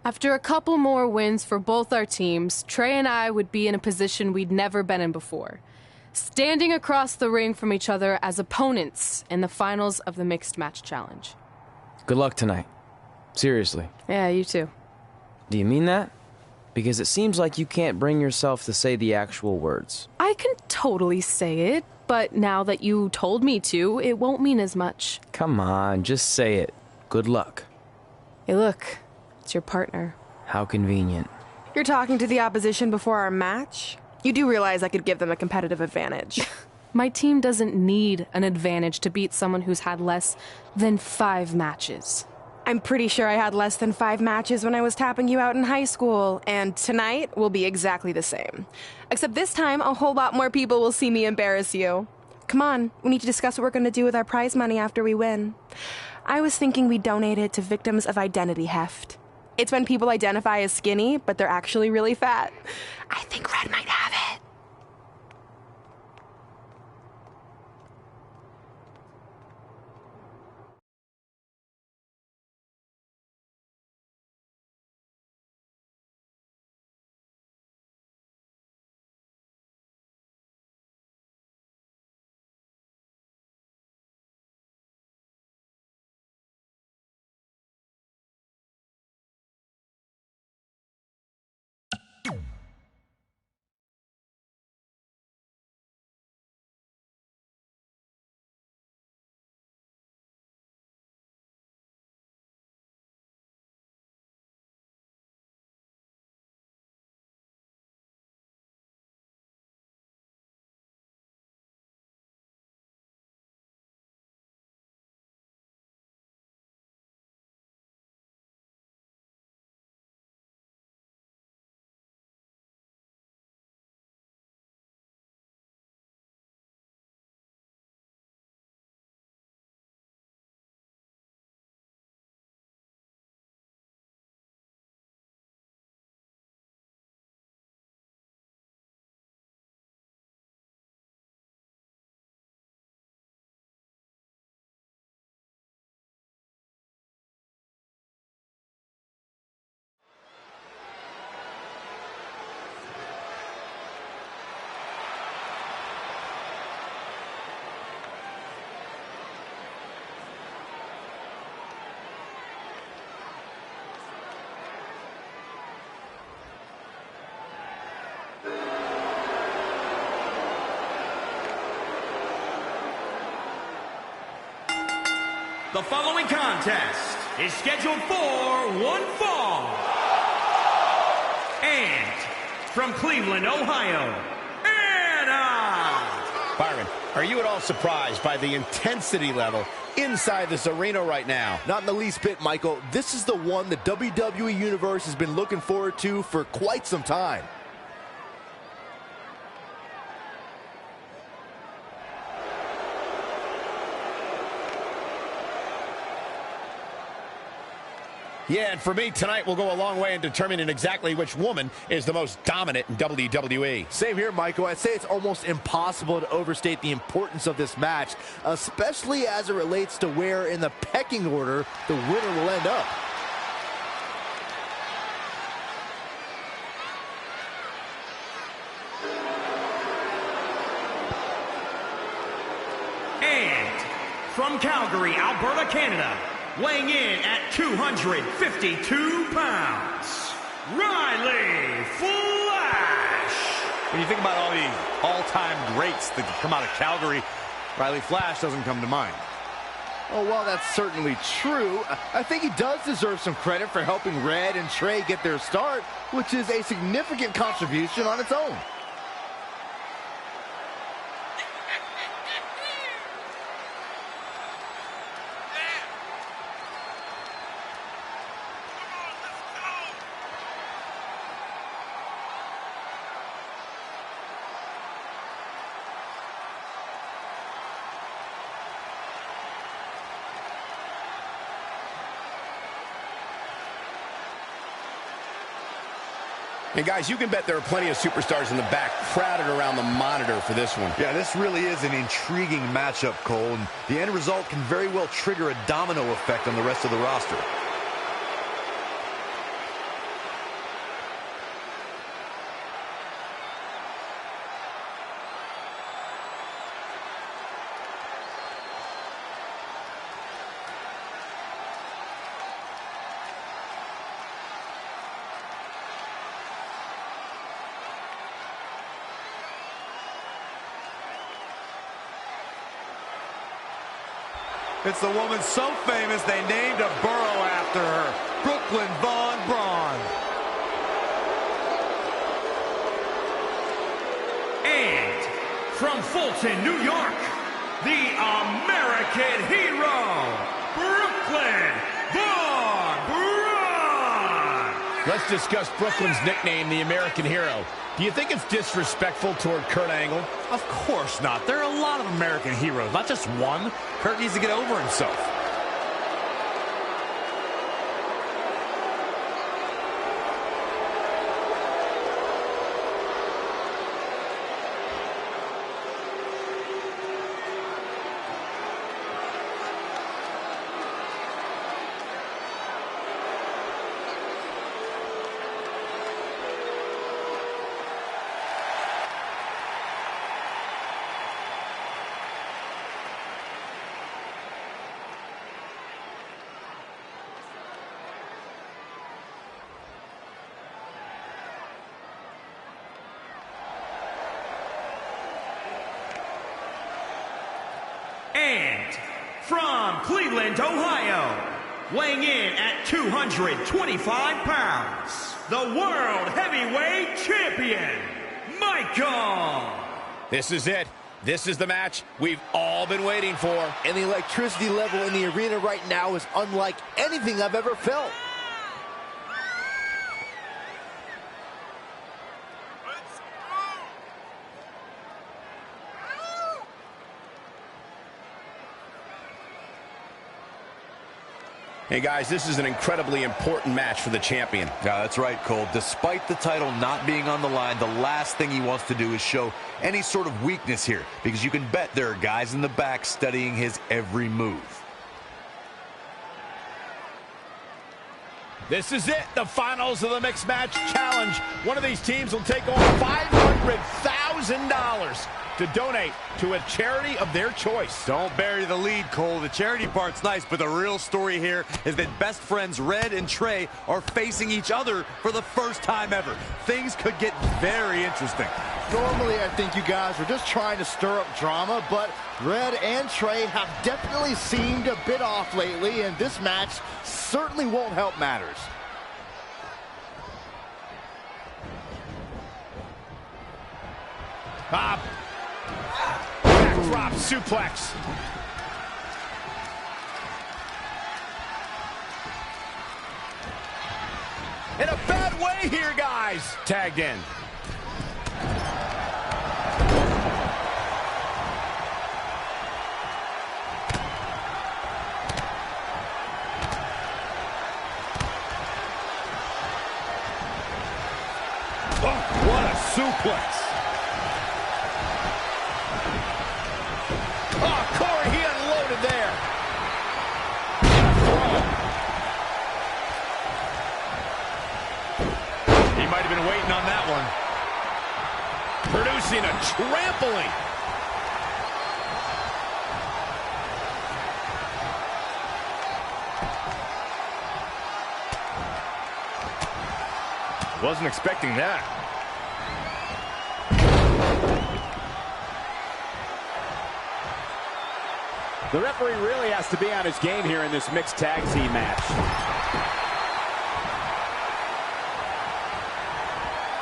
After a couple more wins for both our teams, Trey and I would be in a position we'd never been in before. Standing across the ring from each other as opponents in the finals of the Mixed Match Challenge. Good luck tonight. Seriously. Yeah, you too. Do you mean that? Because it seems like you can't bring yourself to say the actual words. I can totally say it, but now that you told me to, it won't mean as much. Come on, just say it. Good luck. Hey, look. It's your partner. How convenient. You're talking to the opposition before our match? You do realize I could give them a competitive advantage. My team doesn't need an advantage to beat someone who's had less than 5 matches. I'm pretty sure I had less than 5 matches when I was tapping you out in high school, and tonight will be exactly the same. Except this time, a whole lot more people will see me embarrass you. Come on, we need to discuss what we're going to do with our prize money after we win. I was thinking we'd donate it to victims of identity heft. It's when people identify as skinny, but they're actually really fat. I think Red might have it. The following contest is scheduled for one fall. And from Cleveland, Ohio, Anna! Byron, are you at all surprised by the intensity level inside this arena right now? Not in the least bit, Michael. This is the one the WWE Universe has been looking forward to for quite some time. Yeah, and for me, tonight will go a long way in determining exactly which woman is the most dominant in WWE. Same here, Michael. I'd say it's almost impossible to overstate the importance of this match, especially as it relates to where in the pecking order the winner will end up. And from Calgary, Alberta, Canada, weighing in at 252 pounds, Riley Flash. When you think about all the all-time greats that come out of Calgary, Riley Flash doesn't come to mind. Oh, well, that's certainly true. I think he does deserve some credit for helping Red and Trey get their start, which is a significant contribution on its own. And guys, you can bet there are plenty of superstars in the back crowded around the monitor for this one. Yeah, this really is an intriguing matchup, Cole, and the end result can very well trigger a domino effect on the rest of the roster. It's the woman so famous they named a borough after her, Brooklyn Von Braun. And from Fulton, New York, the American hero, Brooklyn Von Braun. Let's discuss Brooklyn's nickname, the American hero. Do you think it's disrespectful toward Kurt Angle? Of course not. There are a lot of American heroes, not just one. Kurt needs to get over himself. And from Cleveland, Ohio, weighing in at 225 pounds, the World Heavyweight Champion, Michael. This is it. This is the match we've all been waiting for. And the electricity level in the arena right now is unlike anything I've ever felt. Hey guys, this is an incredibly important match for the champion. Yeah, that's right, Cole. Despite the title not being on the line, the last thing he wants to do is show any sort of weakness here, because you can bet there are guys in the back studying his every move. This is it, the finals of the Mixed Match Challenge. One of these teams will take home $500,000 to donate to a charity of their choice. Don't bury the lead, Cole. The charity part's nice, but the real story here is that best friends Red and Trey are facing each other for the first time ever. Things could get very interesting. Normally, I think you guys were just trying to stir up drama, but Red and Trey have definitely seemed a bit off lately, and this match certainly won't help matters. Backdrop suplex. In a bad way here, guys. Tagged in. Oh, what a suplex. Oh, Corey, he unloaded there. He might have been waiting on that one. Producing a trampoline. Wasn't expecting that. The referee really has to be on his game here in this mixed tag team match.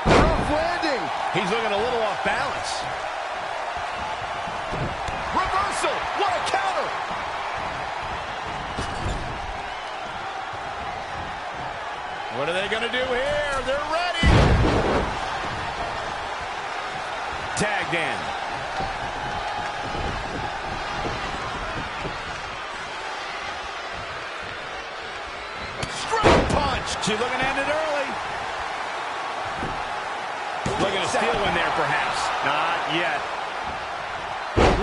Rough landing. He's looking a little off balance. Reversal. What a counter. What are they going to do here? They're ready. Tagged in. She's looking at it early. Looking to steal one there, perhaps. Not yet.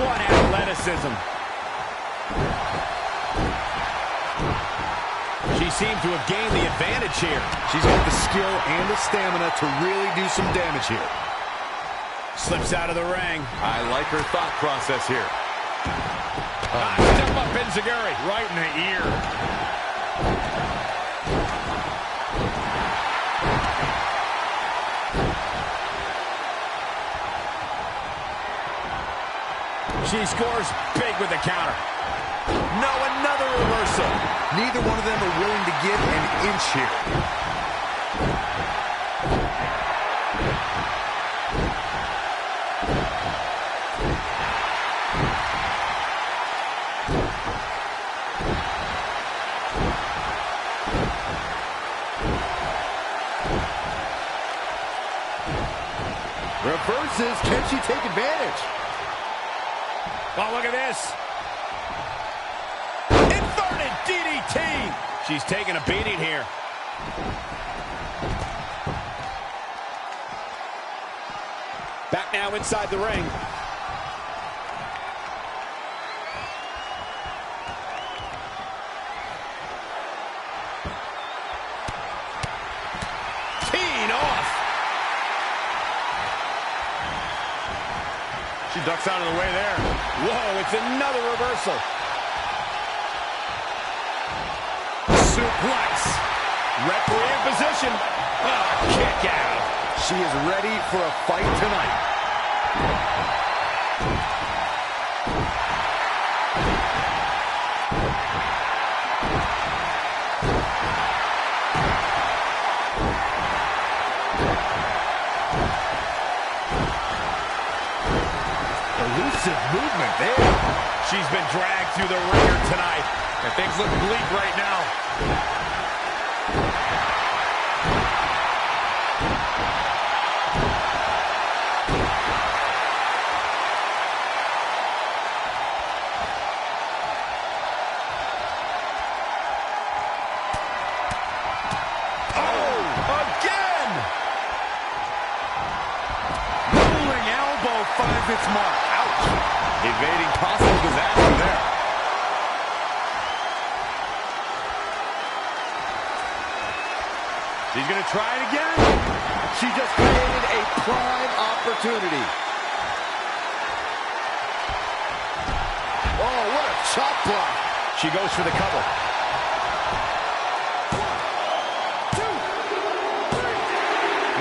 What athleticism. She seems to have gained the advantage here. She's got the skill and the stamina to really do some damage here. Slips out of the ring. I like her thought process here. Step up, Enziguri. Right in the ear. She scores big with the counter. No, another reversal. Neither one of them are willing to give an inch here. Reverses. Can she take advantage? Oh, look at this. Inverted DDT. She's taking a beating here. Back now inside the ring. Teeing off. She ducks out of the way there. Whoa, it's another reversal. Suplex. Referee in position. Oh, kick out. She is ready for a fight tonight. Elusive movement there. She's been dragged through the ringer tonight. And things look bleak right now. Finds its mark. Ouch. Evading possible disaster there. She's going to try it again. She just created a prime opportunity. Oh, what a chop block. She goes for the cover. 1, 2, 3.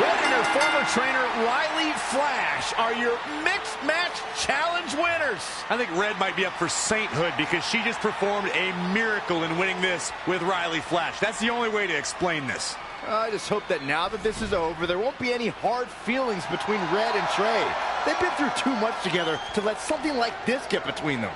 Red and her former trainer, Riley Flash, are your mixed match challenge winners. I think Red might be up for sainthood because she just performed a miracle in winning this with Riley Flash. That's the only way to explain this. I just hope that now that this is over, there won't be any hard feelings between Red and Trey. They've been through too much together to let something like this get between them.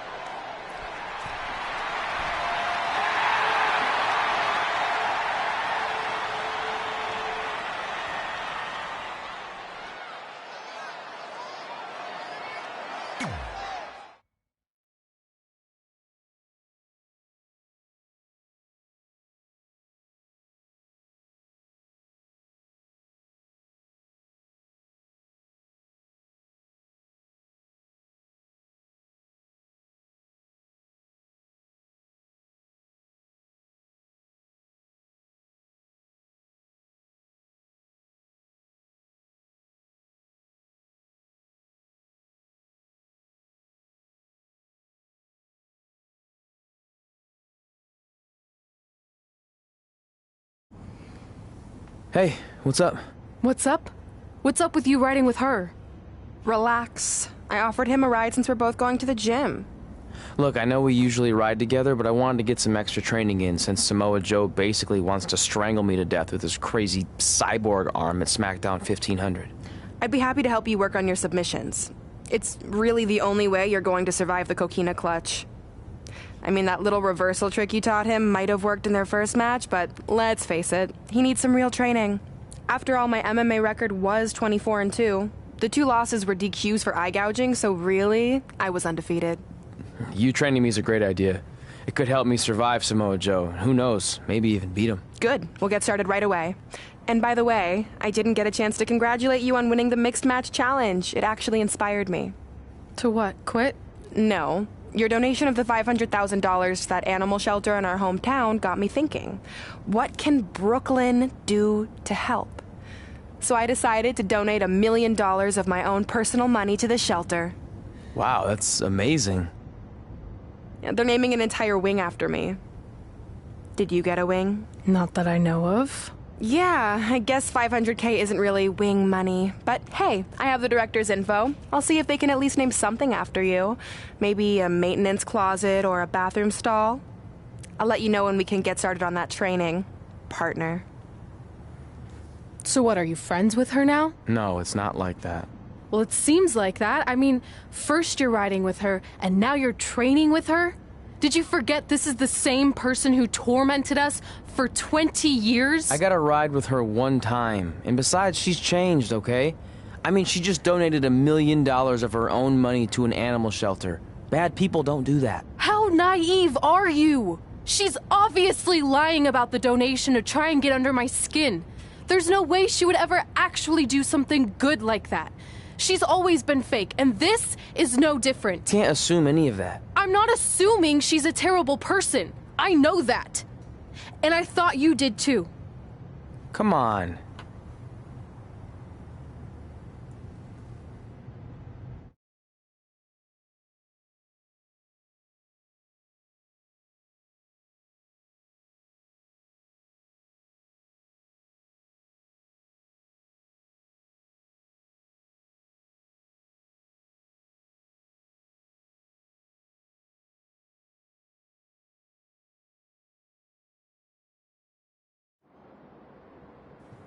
Hey, what's up? What's up? What's up with you riding with her? Relax. I offered him a ride since we're both going to the gym. Look, I know we usually ride together, but I wanted to get some extra training in since Samoa Joe basically wants to strangle me to death with his crazy cyborg arm at SmackDown 1500. I'd be happy to help you work on your submissions. It's really the only way you're going to survive the coquina clutch. I mean, that little reversal trick you taught him might have worked in their first match, but let's face it, he needs some real training. After all, my MMA record was 24-2. The 2 losses were DQs for eye gouging, so really, I was undefeated. You training me is a great idea. It could help me survive Samoa Joe. Who knows, maybe even beat him. Good. We'll get started right away. And by the way, I didn't get a chance to congratulate you on winning the Mixed Match Challenge. It actually inspired me. To what, quit? No. Your donation of the $500,000 to that animal shelter in our hometown got me thinking. What can Brooklyn do to help? So I decided to donate $1 million of my own personal money to the shelter. Wow, that's amazing. They're naming an entire wing after me. Did you get a wing? Not that I know of. Yeah, I guess $500K isn't really wing money. But hey, I have the director's info. I'll see if they can at least name something after you. Maybe a maintenance closet or a bathroom stall. I'll let you know when we can get started on that training, partner. So what, are you friends with her now? No, it's not like that. Well, it seems like that. I mean, first you're riding with her, and now you're training with her? Did you forget this is the same person who tormented us for 20 years? I got to ride with her one time. And besides, she's changed, okay? I mean, she just donated $1 million of her own money to an animal shelter. Bad people don't do that. How naive are you? She's obviously lying about the donation to try and get under my skin. There's no way she would ever actually do something good like that. She's always been fake, and this is no different. Can't assume any of that. I'm not assuming she's a terrible person. I know that. And I thought you did too. Come on.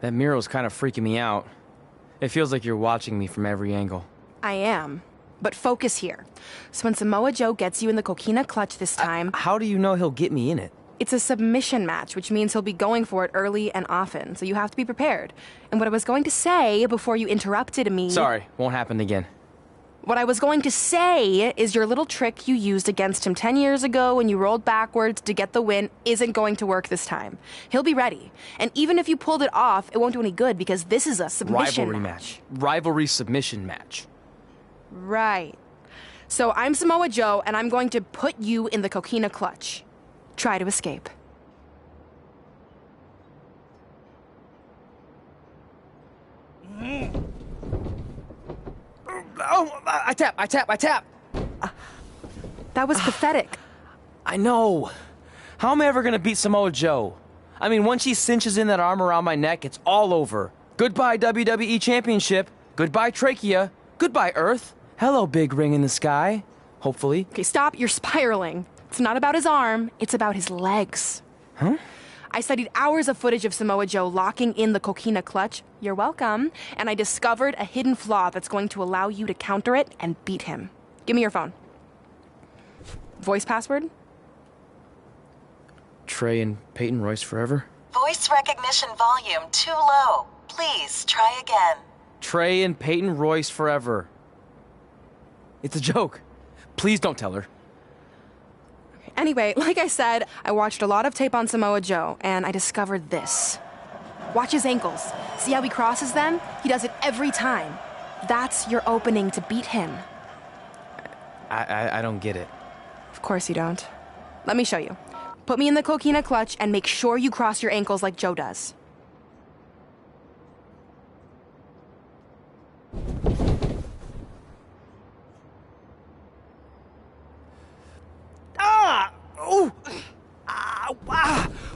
That mural's kind of freaking me out. It feels like you're watching me from every angle. I am. But focus here. So when Samoa Joe gets you in the coquina clutch this time... How do you know he'll get me in it? It's a submission match, which means he'll be going for it early and often, so you have to be prepared. And what I was going to say before you interrupted me... Sorry, won't happen again. What I was going to say is your little trick you used against him 10 years ago when you rolled backwards to get the win isn't going to work this time. He'll be ready. And even if you pulled it off, it won't do any good because this is a submission match. Rivalry submission match. Right. So I'm Samoa Joe, and I'm going to put you in the coquina clutch. Try to escape. Oh, I tap. That was pathetic. I know. How am I ever gonna beat Samoa Joe? I mean, once she cinches in that arm around my neck, it's all over. Goodbye, WWE Championship. Goodbye, Trachea. Goodbye, Earth. Hello, big ring in the sky. Hopefully. Okay, stop. You're spiraling. It's not about his arm. It's about his legs. Huh? I studied hours of footage of Samoa Joe locking in the coquina clutch. You're welcome. And I discovered a hidden flaw that's going to allow you to counter it and beat him. Give me your phone. Voice password? Trey and Peyton Royce forever? Voice recognition volume too low. Please try again. Trey and Peyton Royce forever. It's a joke. Please don't tell her. Anyway, like I said, I watched a lot of tape on Samoa Joe, and I discovered this. Watch his ankles. See how he crosses them? He does it every time. That's your opening to beat him. I don't get it. Of course you don't. Let me show you. Put me in the coquina clutch and make sure you cross your ankles like Joe does.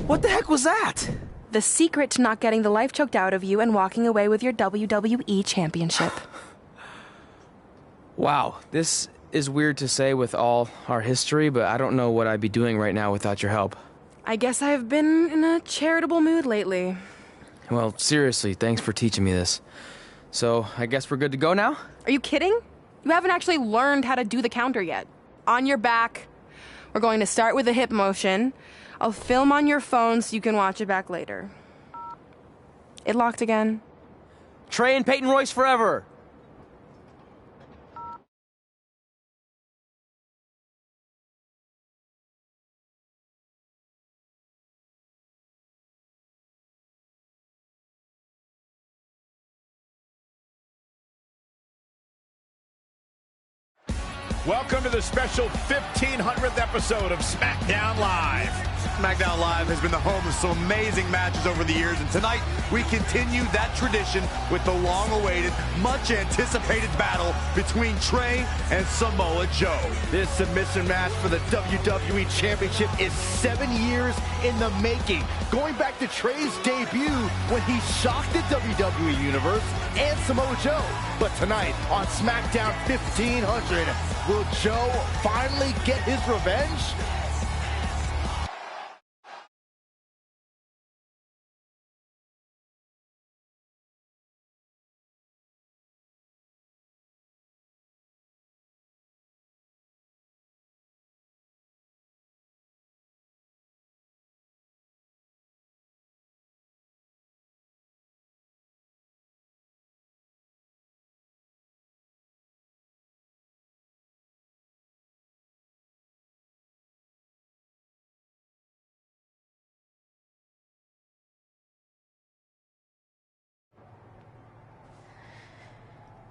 What the heck was that? The secret to not getting the life choked out of you and walking away with your WWE Championship. Wow, this is weird to say with all our history, but I don't know what I'd be doing right now without your help. I guess I've been in a charitable mood lately. Well, seriously, thanks for teaching me this. So, I guess we're good to go now? Are you kidding? You haven't actually learned how to do the counter yet. On your back. We're going to start with a hip motion. I'll film on your phone so you can watch it back later. It locked again. Trey and Peyton Royce forever! Welcome to the special 1500th episode of SmackDown Live. SmackDown Live has been the home of some amazing matches over the years, and tonight we continue that tradition with the long-awaited, much-anticipated battle between Trey and Samoa Joe. This submission match for the WWE Championship is 7 years in the making, going back to Trey's debut when he shocked the WWE Universe and Samoa Joe. But tonight on SmackDown 1500, will Joe finally get his revenge?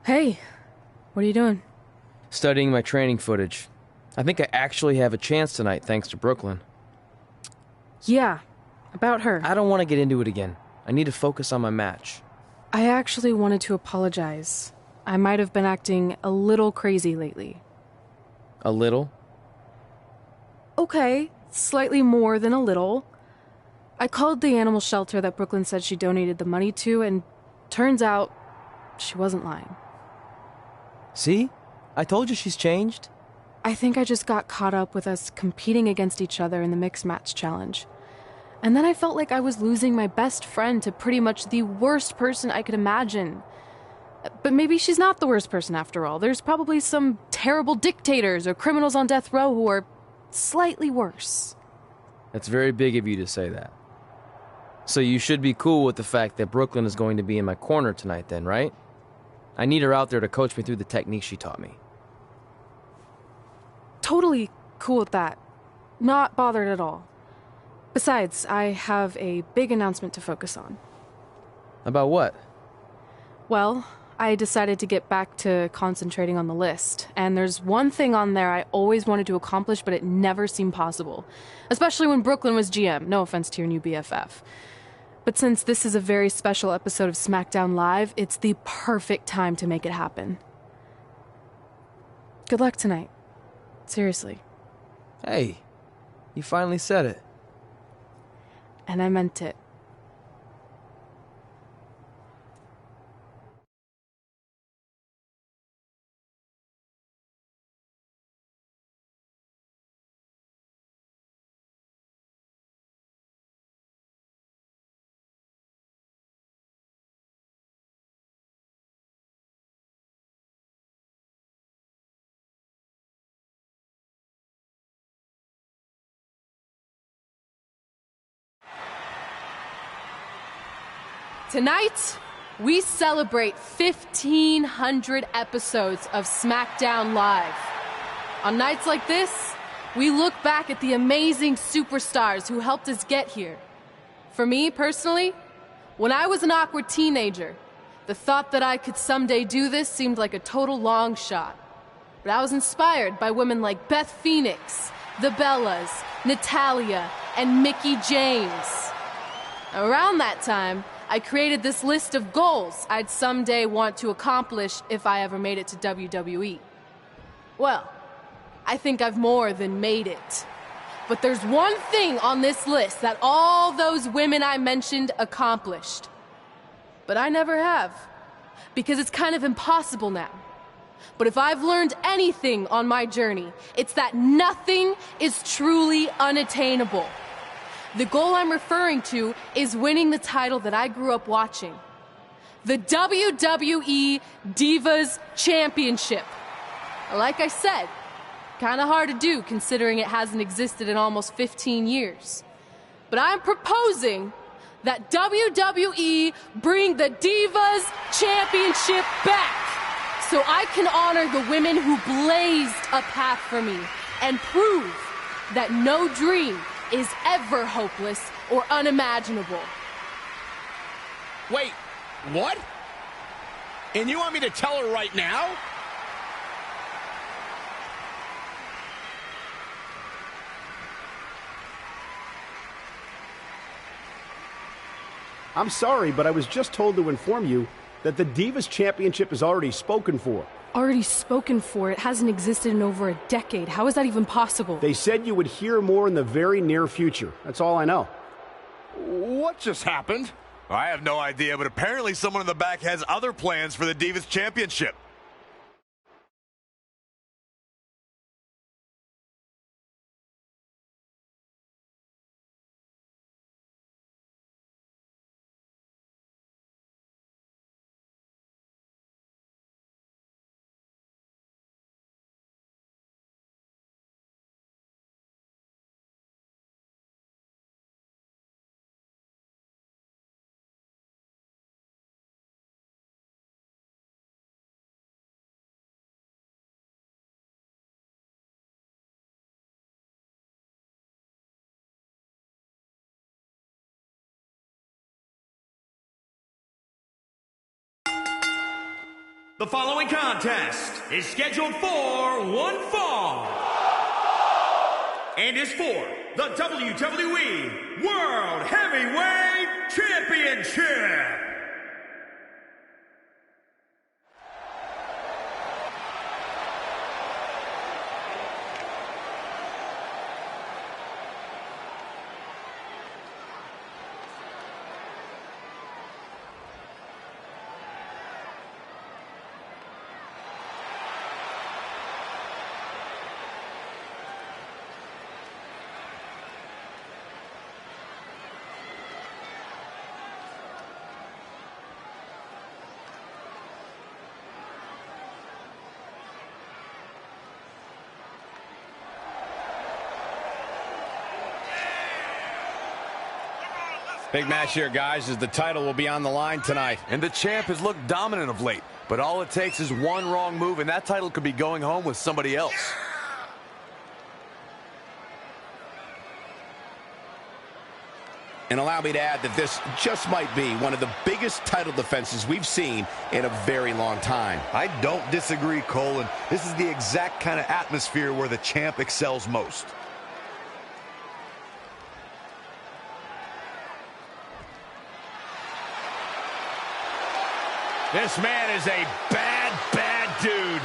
Hey, what are you doing? Studying my training footage. I think I actually have a chance tonight thanks to Brooklyn. Yeah, about her. I don't want to get into it again. I need to focus on my match. I actually wanted to apologize. I might have been acting a little crazy lately. A little? Okay, slightly more than a little. I called the animal shelter that Brooklyn said she donated the money to, and turns out she wasn't lying. See? I told you she's changed. I think I just got caught up with us competing against each other in the mixed match challenge. And then I felt like I was losing my best friend to pretty much the worst person I could imagine. But maybe she's not the worst person after all. There's probably some terrible dictators or criminals on death row who are slightly worse. That's very big of you to say that. So you should be cool with the fact that Brooklyn is going to be in my corner tonight then, right? I need her out there to coach me through the technique she taught me. Totally cool with that. Not bothered at all. Besides, I have a big announcement to focus on. About what? Well, I decided to get back to concentrating on the list, and there's one thing on there I always wanted to accomplish, but it never seemed possible. Especially when Brooklyn was GM, no offense to your new BFF. But since this is a very special episode of SmackDown Live, it's the perfect time to make it happen. Good luck tonight. Seriously. Hey, you finally said it. And I meant it. Tonight, we celebrate 1,500 episodes of SmackDown Live. On nights like this, we look back at the amazing superstars who helped us get here. For me, personally, when I was an awkward teenager, the thought that I could someday do this seemed like a total long shot. But I was inspired by women like Beth Phoenix, the Bellas, Natalia, and Mickie James. Around that time, I created this list of goals I'd someday want to accomplish if I ever made it to WWE. Well, I think I've more than made it. But there's one thing on this list that all those women I mentioned accomplished. But I never have, because it's kind of impossible now. But if I've learned anything on my journey, it's that nothing is truly unattainable. The goal I'm referring to is winning the title that I grew up watching. The WWE Divas Championship. Like I said, kind of hard to do considering it hasn't existed in almost 15 years. But I'm proposing that WWE bring the Divas Championship back so I can honor the women who blazed a path for me and prove that no dream is ever hopeless or unimaginable. Wait, what? And you want me to tell her right now? I'm sorry, but I was just told to inform you that the Divas Championship is already spoken for. Already spoken for? It hasn't existed in over a decade. How is that even possible? They said you would hear more in the very near future. That's all I know. What just happened? I have no idea, but apparently someone in the back has other plans for the Divas Championship. The following contest is scheduled for one fall and is for the WWE World Heavyweight Championship. Big match here, guys, as the title will be on the line tonight. And the champ has looked dominant of late, but all it takes is one wrong move, and that title could be going home with somebody else. And allow me to add that this just might be one of the biggest title defenses we've seen in a very long time. I don't disagree, Cole, and this is the exact kind of atmosphere where the champ excels most. This man is a bad, bad dude.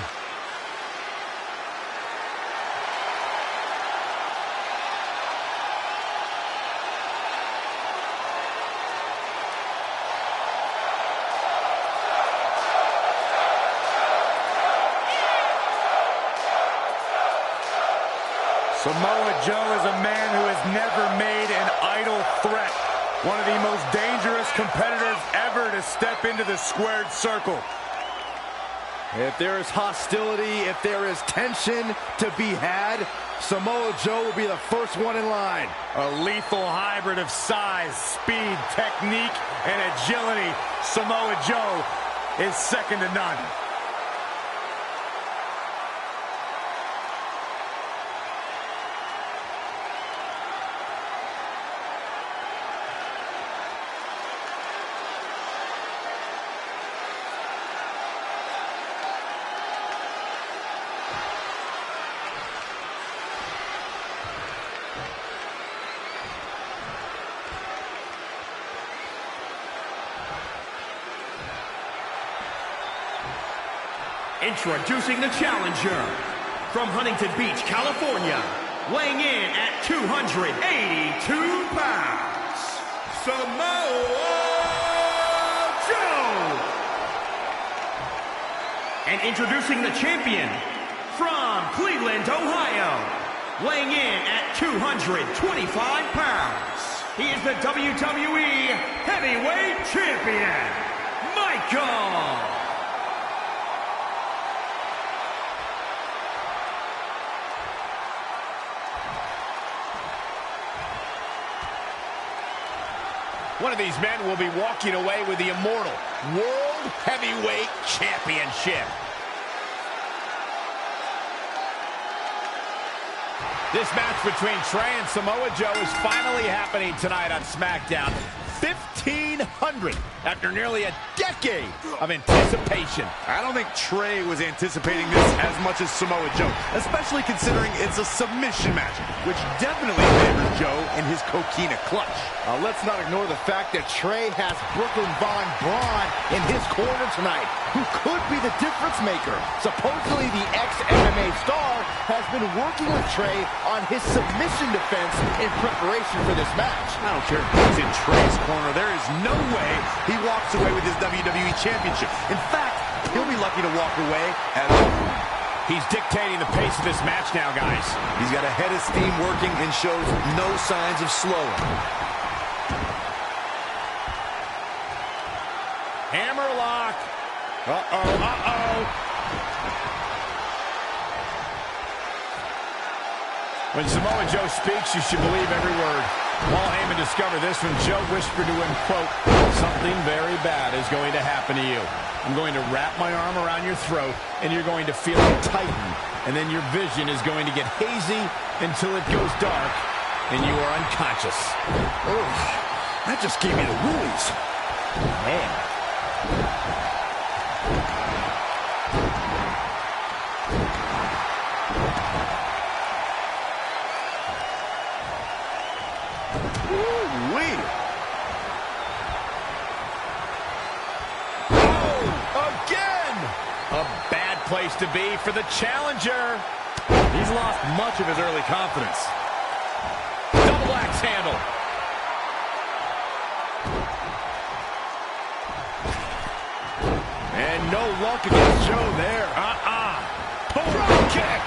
Samoa Joe is a man who has never made an idle threat. One of the most dangerous competitors ever to step into the squared circle. If there is hostility, if there is tension to be had, Samoa Joe will be the first one in line. A lethal hybrid of size, speed, technique, and agility. Samoa Joe is second to none. Introducing the challenger from Huntington Beach, California, weighing in at 282 pounds, Samoa Joe. And introducing the champion from Cleveland, Ohio, weighing in at 225 pounds, he is the WWE Heavyweight Champion, Michael. One of these men will be walking away with the immortal World Heavyweight Championship. This match between Trey and Samoa Joe is finally happening tonight on SmackDown. 1,500 after nearly a decade decade of anticipation. I don't think Trey was anticipating this as much as Samoa Joe, especially considering it's a submission match, which definitely favored Joe and his coquina clutch. Let's not ignore the fact that Trey has Brooklyn Von Braun in his corner tonight, who could be the difference maker. Supposedly the ex-MMA star has been working with Trey on his submission defense in preparation for this match. I don't care who's in Trey's corner. There is no way he walks away with his WWE Championship. In fact, he'll be lucky to walk away at all. He's dictating the pace of this match now, guys. He's got a head of steam working and shows no signs of slowing. Hammerlock. Uh-oh, uh-oh. When Samoa Joe speaks, you should believe every word. Paul Heyman discovered this when Joe whispered to him, quote, "Something very bad is going to happen to you. I'm going to wrap my arm around your throat, and you're going to feel it tighten, and then your vision is going to get hazy until it goes dark, and you are unconscious." Ugh, that just gave me the willies. Man. Woo-wee. Again! A bad place to be for the challenger. He's lost much of his early confidence. Double axe handle. And no luck against Joe there. Drop kick.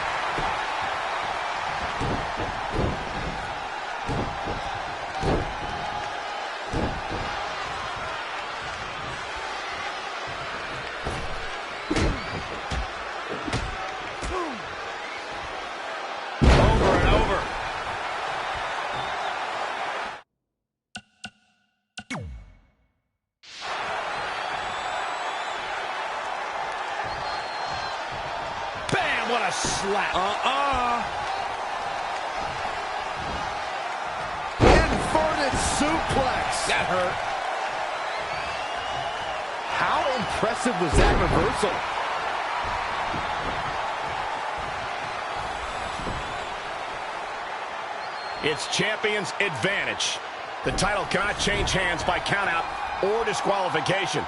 Over and over. Bam, what a slap. Inverted suplex. That hurt. How impressive was that reversal? It's champion's advantage. The title cannot change hands by countout or disqualification.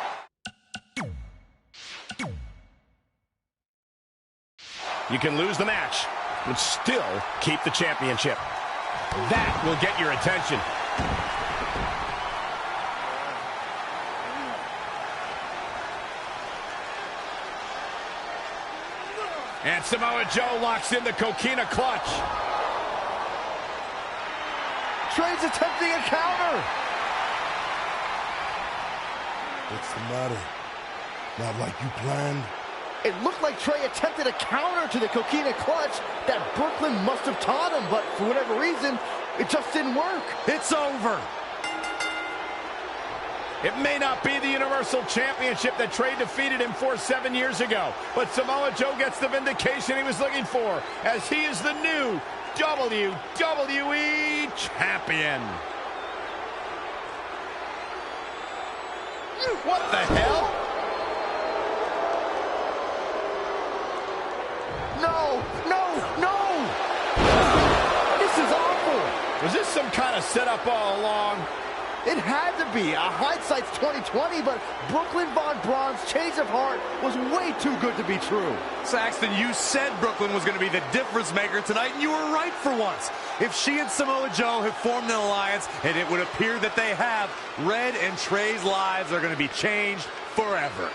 You can lose the match, but still keep the championship. That will get your attention. And Samoa Joe locks in the coquina clutch. Trey's attempting a counter. What's the matter? Not like you planned? It looked like Trey attempted a counter to the coquina clutch that Brooklyn must have taught him, but for whatever reason, it just didn't work. It's over. It may not be the Universal Championship that Trey defeated him for 7 years ago, but Samoa Joe gets the vindication he was looking for, as he is the new WWE Champion. What the hell? No, no, no! This is awful. Was this some kind of setup all along? It had to be. Hindsight's 20/20, but Brooklyn Von Braun's change of heart was way too good to be true. Saxton, you said Brooklyn was going to be the difference maker tonight, and you were right for once. If she and Samoa Joe have formed an alliance, and it would appear that they have, Red and Trey's lives are going to be changed forever.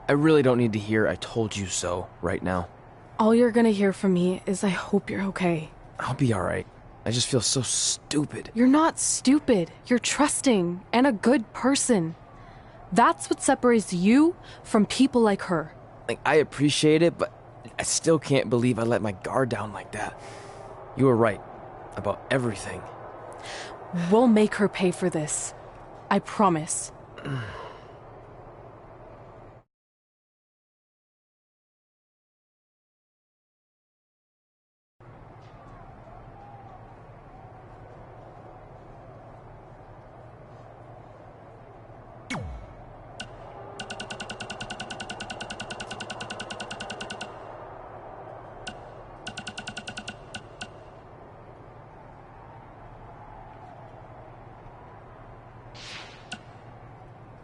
I really don't need to hear "I told you so" right now. All you're gonna hear from me is I hope you're okay. I'll be alright. I just feel so stupid. You're not stupid. You're trusting and a good person. That's what separates you from people like her. Like, I appreciate it, but I still can't believe I let my guard down like that. You were right about everything. We'll make her pay for this. I promise.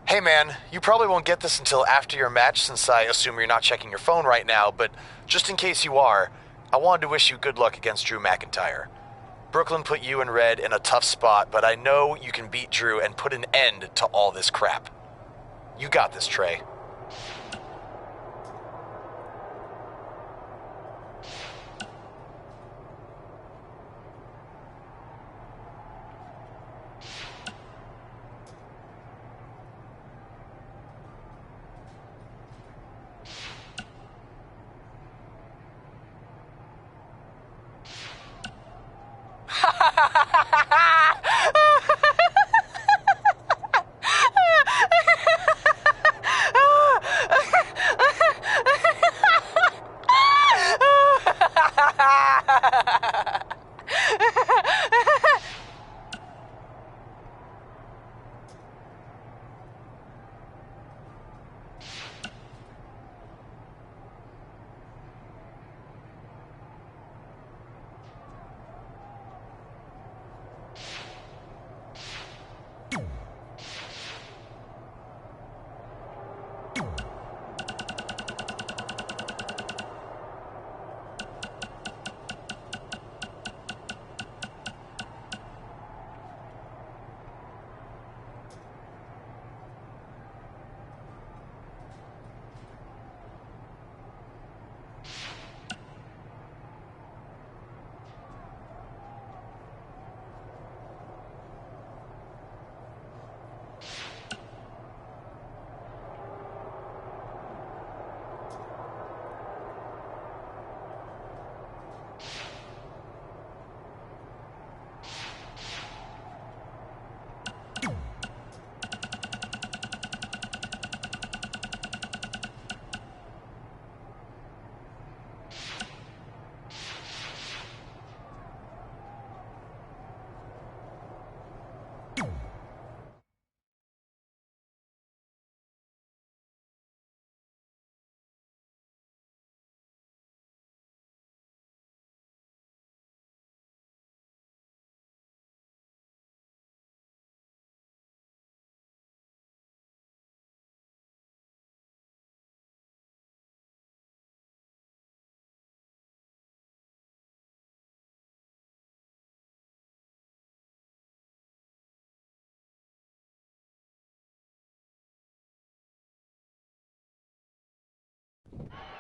Hey man, you probably won't get this until after your match since I assume you're not checking your phone right now, but just in case you are, I wanted to wish you good luck against Drew McIntyre. Brooklyn put you and Red in a tough spot, but I know you can beat Drew and put an end to all this crap. You got this, Trey.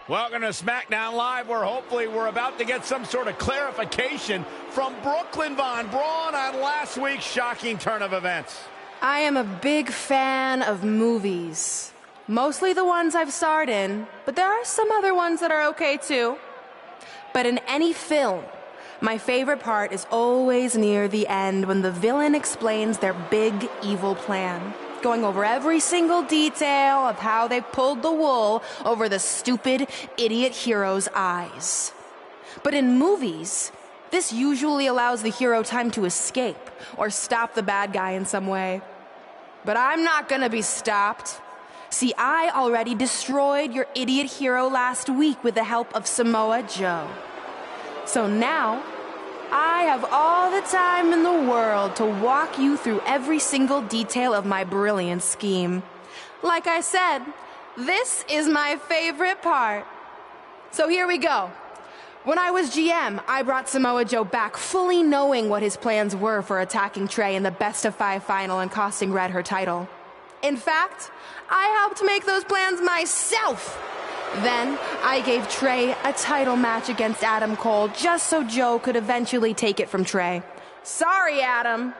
Welcome to SmackDown Live, where hopefully we're about to get some sort of clarification from Brooklyn Von Braun on last week's shocking turn of events. I am a big fan of movies. Mostly the ones I've starred in, but there are some other ones that are okay too. But in any film, my favorite part is always near the end when the villain explains their big evil plan, going over every single detail of how they pulled the wool over the stupid idiot hero's eyes. But in movies, this usually allows the hero time to escape or stop the bad guy in some way. But I'm not gonna be stopped. See, I already destroyed your idiot hero last week with the help of Samoa Joe. So now, I have all the time in the world to walk you through every single detail of my brilliant scheme. Like I said, this is my favorite part. So here we go. When I was GM, I brought Samoa Joe back fully knowing what his plans were for attacking Trey in the best-of-5 final and costing Red her title. In fact, I helped make those plans myself. Then, I gave Trey a title match against Adam Cole just so Joe could eventually take it from Trey. Sorry, Adam.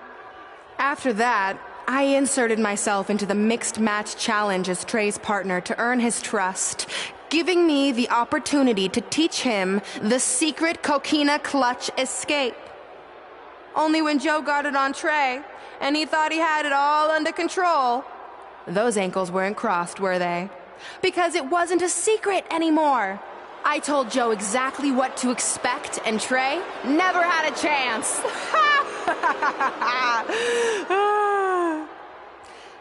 After that, I inserted myself into the mixed match challenge as Trey's partner to earn his trust, giving me the opportunity to teach him the secret coquina clutch escape. Only when Joe got it on Trey, and he thought he had it all under control, those ankles weren't crossed, were they? Because it wasn't a secret anymore. I told Joe exactly what to expect, and Trey never had a chance.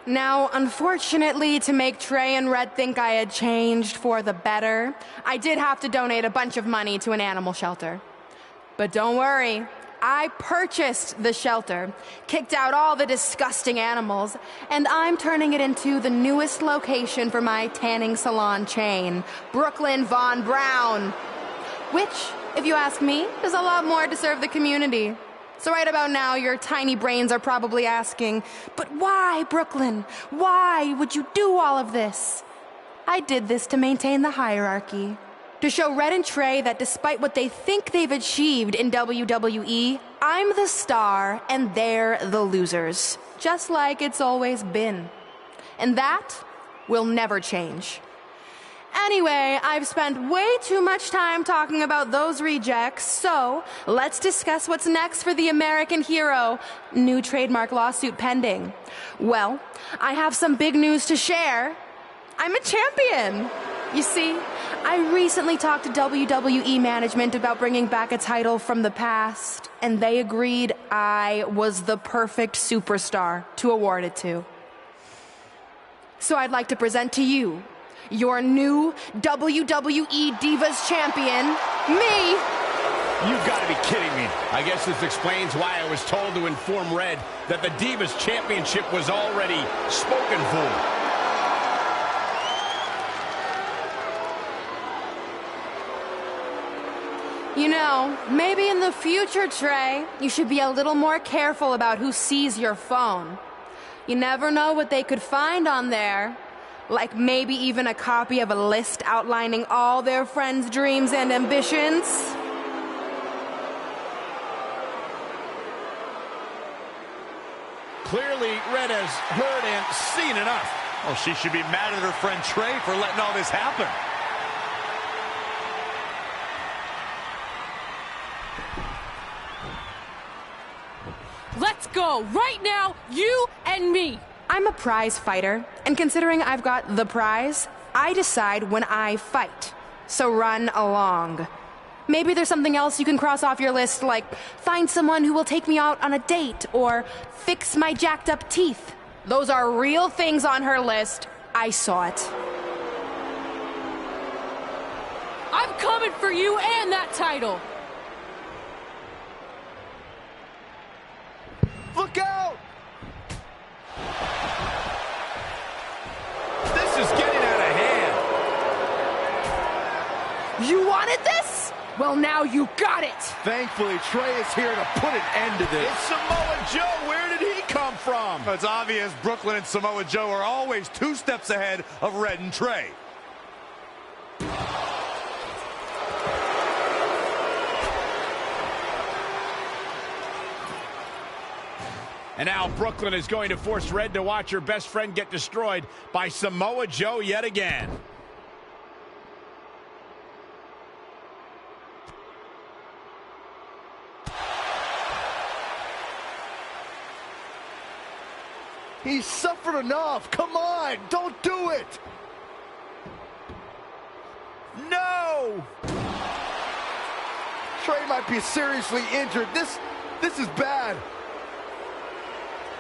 Now, unfortunately, to make Trey and Red think I had changed for the better, I did have to donate a bunch of money to an animal shelter. But don't worry, I purchased the shelter, kicked out all the disgusting animals, and I'm turning it into the newest location for my tanning salon chain, Brooklyn Von Brown. Which, if you ask me, is a lot more to serve the community. So right about now, your tiny brains are probably asking, but why, Brooklyn? Why would you do all of this? I did this to maintain the hierarchy. To show Red and Trey that despite what they think they've achieved in WWE, I'm the star and they're the losers. Just like it's always been. And that will never change. Anyway, I've spent way too much time talking about those rejects, so let's discuss what's next for the American hero. New trademark lawsuit pending. Well, I have some big news to share. I'm a champion. You see, I recently talked to WWE management about bringing back a title from the past, and they agreed I was the perfect superstar to award it to. So I'd like to present to you your new WWE Divas Champion, me. You've got to be kidding me. I guess this explains why I was told to inform Red that the Divas Championship was already spoken for. You know, maybe in the future, Trey, you should be a little more careful about who sees your phone. You never know what they could find on there. Like maybe even a copy of a list outlining all their friends' dreams and ambitions. Clearly, Red has heard and seen enough. Well, she should be mad at her friend Trey for letting all this happen. Let's go, right now, you and me. I'm a prize fighter, and considering I've got the prize, I decide when I fight. So run along. Maybe there's something else you can cross off your list, like find someone who will take me out on a date, or fix my jacked up teeth. Those are real things on her list. I saw it. I'm coming for you and that title. Look out! This is getting out of hand. You wanted this? Well, now you got it. Thankfully, Trey is here to put an end to this. It's Samoa Joe. Where did he come from? It's obvious Brooklyn and Samoa Joe are always 2 steps ahead of Red and Trey. And now Brooklyn is going to force Red to watch her best friend get destroyed by Samoa Joe yet again. He's suffered enough. Come on, don't do it. No! Trey might be seriously injured. This is bad.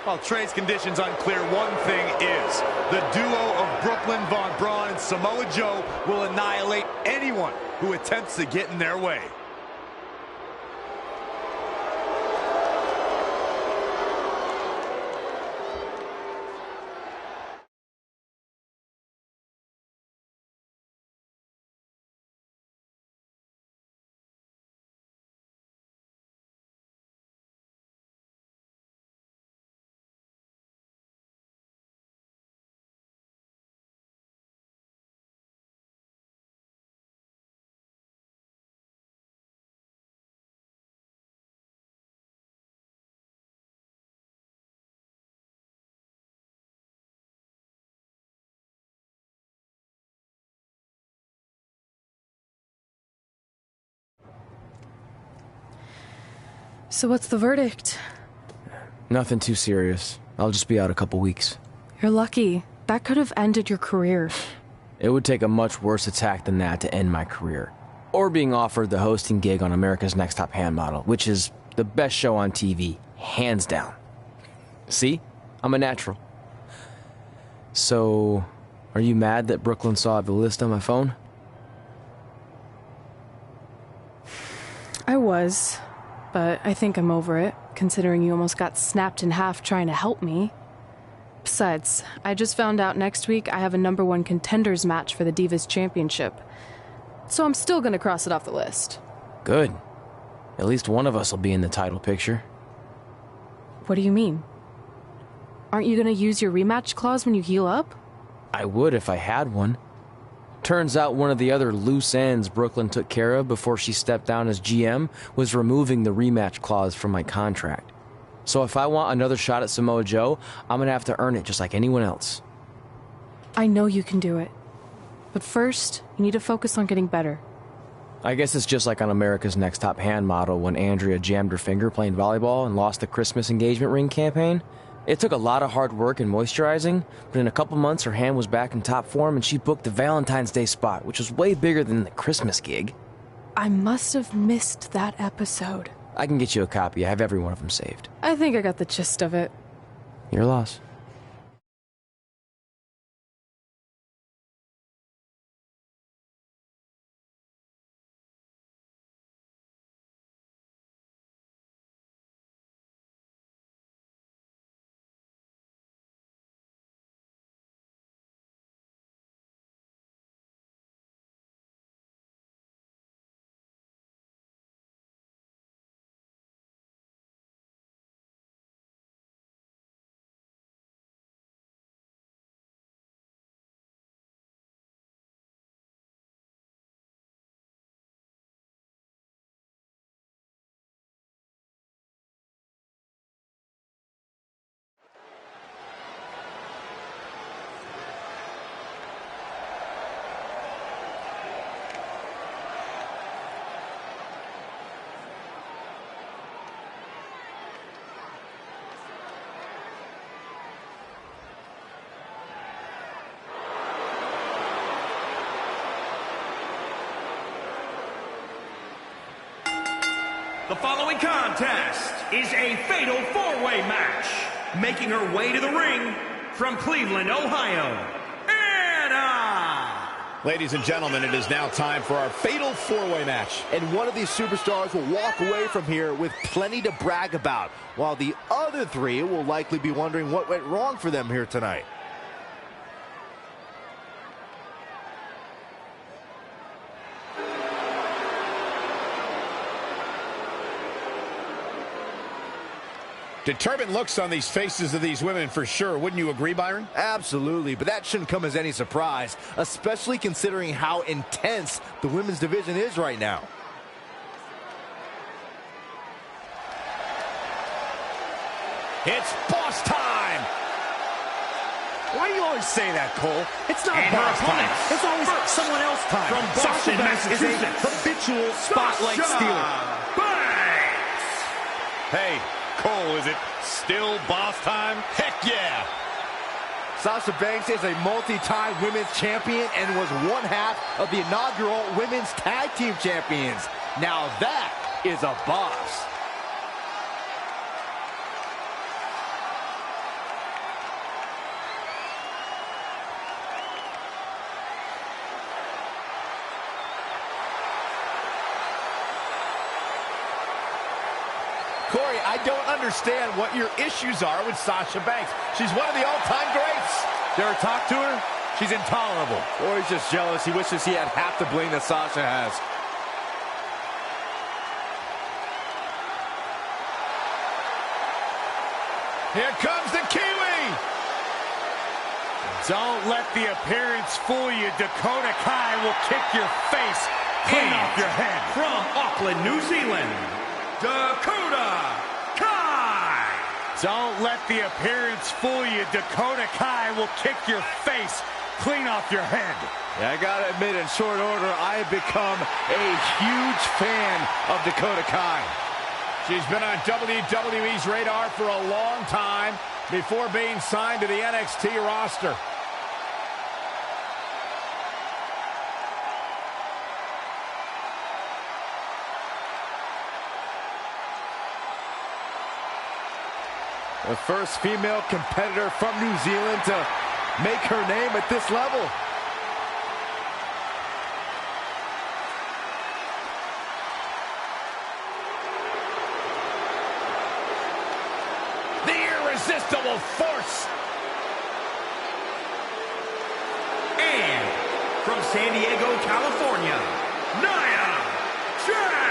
While Trey's condition's unclear, one thing is, the duo of Brooklyn Von Braun and Samoa Joe will annihilate anyone who attempts to get in their way. So what's the verdict? Nothing too serious. I'll just be out a couple weeks. You're lucky. That could have ended your career. It would take a much worse attack than that to end my career. Or being offered the hosting gig on America's Next Top Hand Model, which is the best show on TV, hands down. See? I'm a natural. So, are you mad that Brooklyn saw the list on my phone? I was, but I think I'm over it, considering you almost got snapped in half trying to help me. Besides, I just found out next week I have a #1 contenders match for the Divas Championship. So I'm still gonna cross it off the list. Good. At least one of us will be in the title picture. What do you mean? Aren't you gonna use your rematch clause when you heal up? I would if I had one. Turns out one of the other loose ends Brooklyn took care of before she stepped down as GM was removing the rematch clause from my contract. So if I want another shot at Samoa Joe, I'm gonna have to earn it just like anyone else. I know you can do it. But first, you need to focus on getting better. I guess it's just like on America's Next Top Hand Model when Andrea jammed her finger playing volleyball and lost the Christmas engagement ring campaign. It took a lot of hard work and moisturizing, but in a couple months her hand was back in top form and she booked the Valentine's Day spot, which was way bigger than the Christmas gig. I must have missed that episode. I can get you a copy. I have every one of them saved. I think I got the gist of it. Your loss. The following contest is a fatal four-way match. Making her way to the ring from Cleveland, Ohio, Anna! Ladies and gentlemen, it is now time for our fatal four-way match. And one of these superstars will walk away from here with plenty to brag about, while the other three will likely be wondering what went wrong for them here tonight. Determined looks on these faces of these women for sure. Wouldn't you agree, Byron? Absolutely, but that shouldn't come as any surprise, especially considering how intense the women's division is right now. It's boss time! Why do you always say that, Cole? It's not And boss her time. opponents. It's always First, someone else's time. from Boston, Massachusetts, habitual spotlight stealer. Hey, Cole, is it still boss time? Heck yeah! Sasha Banks is a multi-time women's champion and was one half of the inaugural women's tag team champions. Now that is a boss. Corey, I don't understand what your issues are with Sasha Banks. She's one of the all-time greats. Dare talk to her? She's intolerable. Or he's just jealous. He wishes he had half the bling that Sasha has. Here comes the Kiwi! Don't let the appearance fool you. Dakota Kai will kick your face clean off your head. From Auckland, New Zealand, Dakota Kai! Don't let the appearance fool you. Dakota Kai will kick your face clean off your head. Yeah, I gotta admit, in short order, I have become a huge fan of Dakota Kai. She's been on WWE's radar for a long time before being signed to the NXT roster. The first female competitor from New Zealand to make her name at this level. The irresistible force. And from San Diego, California, Nia Jax.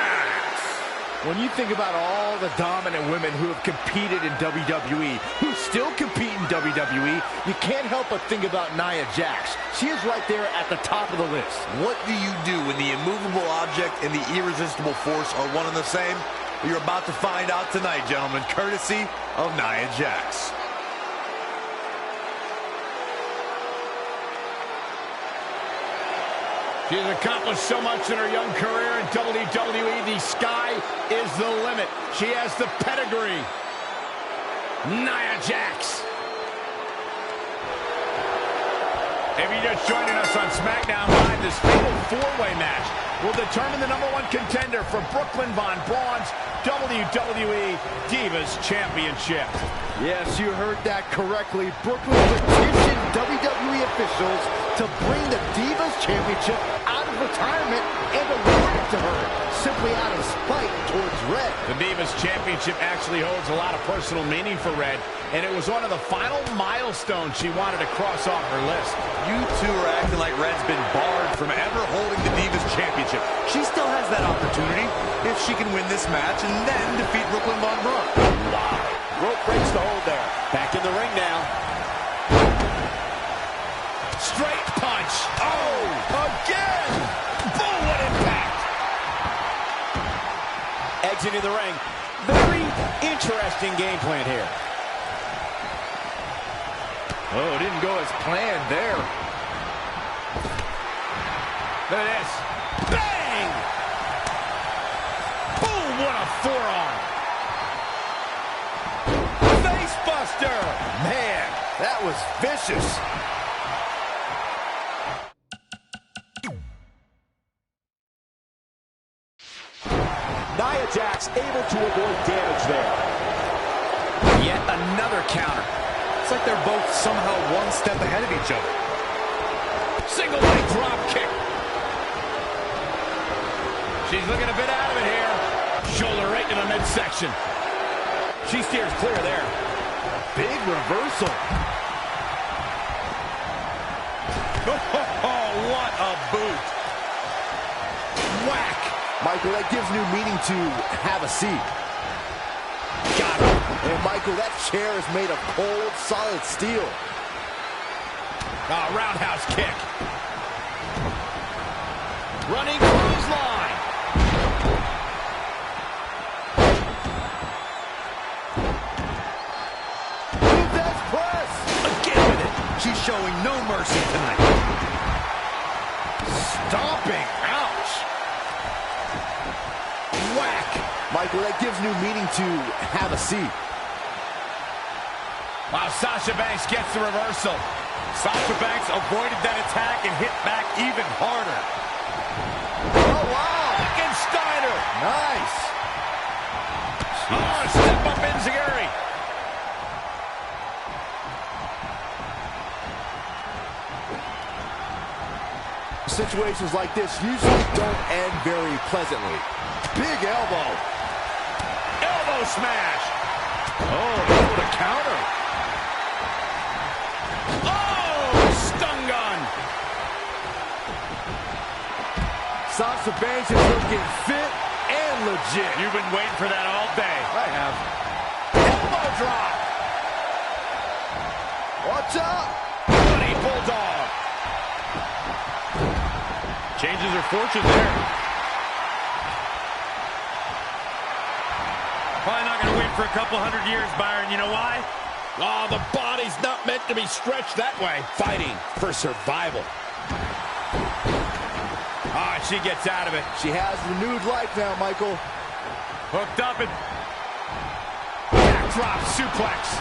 When you think about all the dominant women who have competed in WWE, who still compete in WWE, you can't help but think about Nia Jax. She is right there at the top of the list. What do you do when the immovable object and the irresistible force are one and the same? You're about to find out tonight, gentlemen, courtesy of Nia Jax. She's accomplished so much in her young career in WWE. The sky is the limit. She has the pedigree. Nia Jax. If you're just joining us on SmackDown Live, this fatal four-way match will determine the #1 contender for Brooklyn Von Braun's WWE Divas Championship. Yes, you heard that correctly. Brooklyn petitioned WWE officials to bring the Divas Championship out of retirement and award it to her, simply out of spite towards Red. The Divas Championship actually holds a lot of personal meaning for Red, and it was one of the final milestones she wanted to cross off her list. You two are acting like Red's been barred from ever holding the Divas Championship. She still has that opportunity if she can win this match and then defeat Brooklyn Von Braun. Wow. Rope breaks the hold there. Back in the ring now. Straight punch. Oh, again. Boom, what impact. Exiting the ring. Very interesting game plan here. Oh, it didn't go as planned there. Look at this. Bang! Boom, what a forearm. Face buster. Man, that was vicious. Nia Jax able to avoid damage there. Yet another counter. It's like they're both somehow one step ahead of each other. Single leg drop kick. She's looking a bit out of it here. Shoulder right to the midsection. She steers clear there. Big reversal. Oh, what a boot. Whack. Michael, that gives new meaning to have a seat. Got him. And Michael, that chair is made of cold, solid steel. Roundhouse kick. Running clothesline. That's press. Again with it. She's showing no mercy tonight. Stomping. Ouch. Whack. Michael, that gives new meaning to have a seat. Wow, Sasha Banks gets the reversal. Sasha Banks avoided that attack and hit back even harder. Oh, wow. Steiner. Nice. Oh, step up Enziguri. Situations like this usually don't end very pleasantly. Big elbow. Elbow smash. Oh, able to counter. Oh, stun gun. Sasha Banks is looking fit and legit. You've been waiting for that all day. I have. Elbow drop. Watch out. Bloody bulldog. Changes her fortune there. Probably not going to win for a couple hundred years, Byron. You know why? Oh, the body's not meant to be stretched that way. Fighting for survival. Ah, she gets out of it. She has renewed life now, Michael. Hooked up and Backdrop suplex.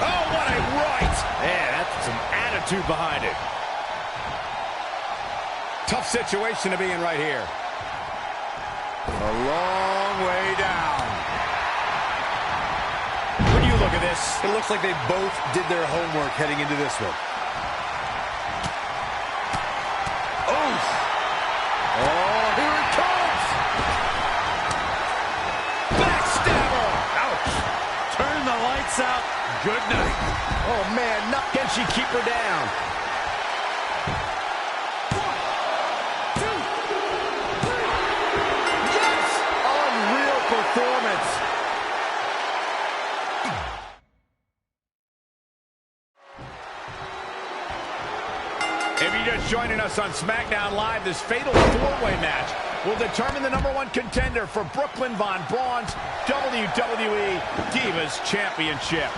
Oh, what a right. Man, that's some attitude behind it. Tough situation to be in right here. A long way down. When you look at this, it looks like they both did their homework heading into this one. Oh, here it comes! Backstabber! Ouch! Turn the lights out. Good night. Oh, man, can she keep her down? 1, 2, 3. Yes! Unreal performance. If you're just joining us on SmackDown Live, this fatal four-way match will determine the #1 contender for Brooklyn Von Braun's WWE Divas Championship.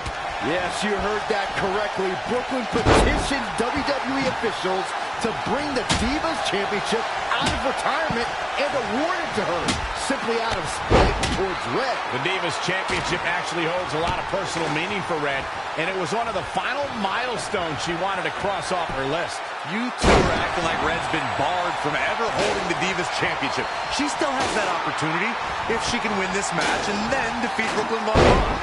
Yes, you heard that correctly. Brooklyn petitioned WWE officials to bring the Divas Championship out of retirement and award it to her, simply out of spite towards Red. The Divas Championship actually holds a lot of personal meaning for Red, and it was one of the final milestones she wanted to cross off her list. You two are acting like Red's been barred from ever holding the Divas Championship. She still has that opportunity if she can win this match and then defeat Brooklyn Von Braun.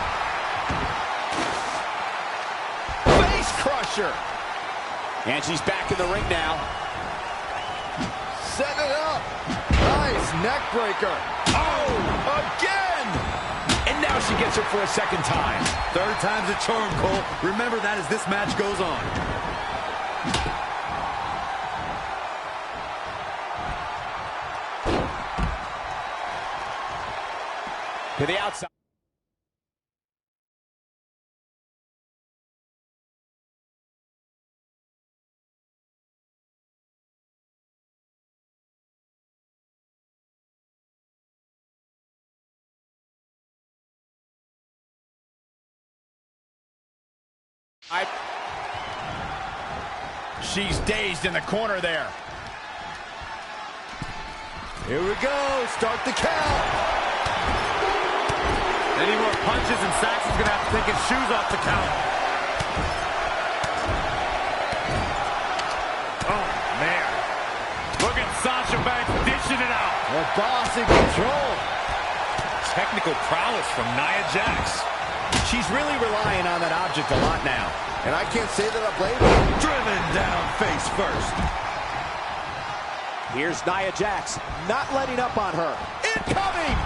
Face crusher. And she's back in the ring now. Set it up. Nice neck breaker. Oh, again. And now she gets it for a second time. Third time's a charm, Cole. Remember that as this match goes on. To the outside. She's dazed in the corner there. Here we go. Start the count. Any more punches and Saxon's going to have to take his shoes off the count. Oh, man. Look at Sasha Banks dishing it out. The Boss in control. Technical prowess from Nia Jax. She's really relying on that object a lot now. And I can't say that I blame her. Driven down face first. Here's Nia Jax, not letting up on her. Incoming!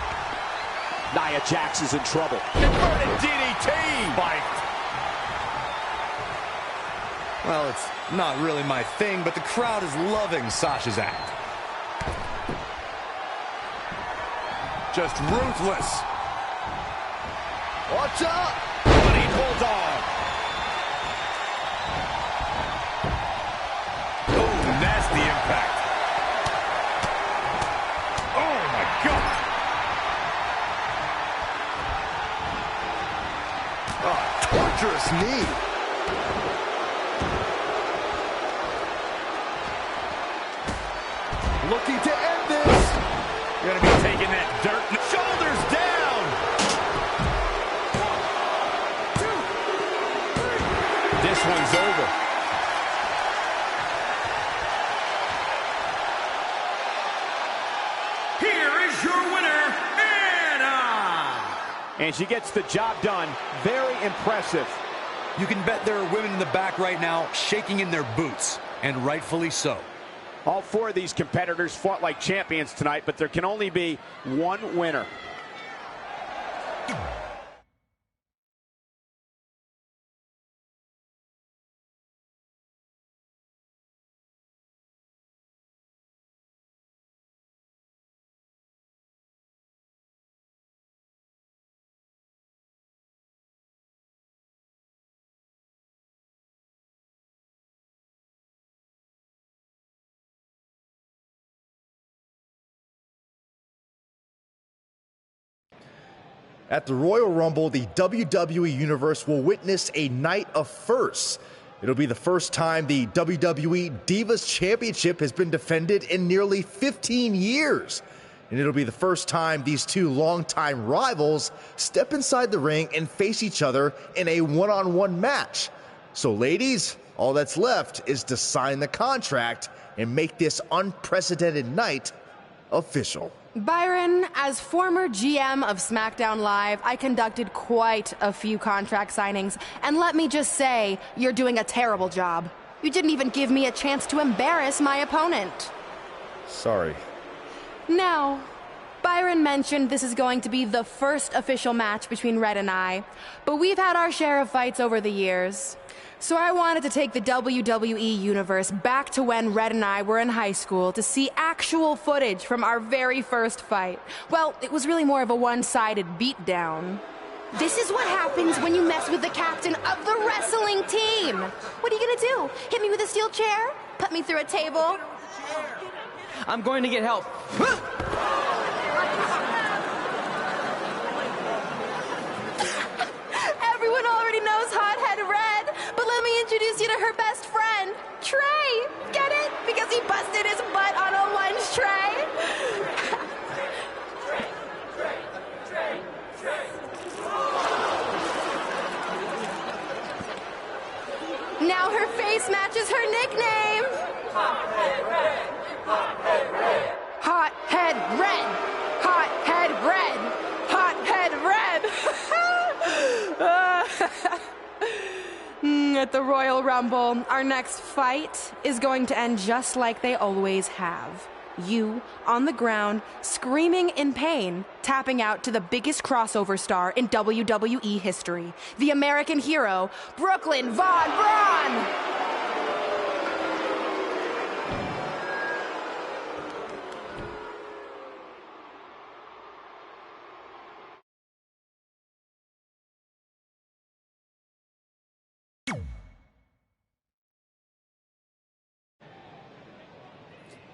Nia Jax is in trouble. Inverted DDT! Spiked. Well, it's not really my thing, but the crowd is loving Sasha's act. Just ruthless. Watch out! Running Bulldog. Oh, nasty impact. Oh, my God. Oh, torturous knee. Looking to end this. You're going to be taking that dirt. Shoulders down. 1, 2, 3. This one's over. Here is your winner, Anna. And she gets the job done. Very impressive. You can bet there are women in the back right now shaking in their boots, and rightfully so. All four of these competitors fought like champions tonight, but there can only be one winner. At the Royal Rumble, the WWE Universe will witness a night of firsts. It'll be the first time the WWE Divas Championship has been defended in nearly 15 years. and it'll be the first time these two longtime rivals step inside the ring and face each other in a one-on-one match. So ladies, all that's left is to sign the contract and make this unprecedented night official. Byron, as former GM of SmackDown Live, I conducted quite a few contract signings, and let me just say, you're doing a terrible job. You didn't even give me a chance to embarrass my opponent. Sorry. Now, Byron mentioned this is going to be the first official match between Red and I, but we've had our share of fights over the years. So I wanted to take the WWE Universe back to when Red and I were in high school to see actual footage from our very first fight. Well, it was really more of a one-sided beatdown. This is what happens when you mess with the captain of the wrestling team. What are you gonna do? Hit me with a steel chair? Put me through a table? I'm going to get help. Everyone already knows Hothead Red, but let me introduce you to her best friend, Trey. Get it? Because he busted his butt on a lunch tray. Now her face matches her nickname. Hothead Red. Hothead Red. Hothead Red. Hothead Red. Hothead Red. At the Royal Rumble, our next fight is going to end just like they always have. You, on the ground, screaming in pain, tapping out to the biggest crossover star in WWE history, the American hero, Brooklyn Von Braun!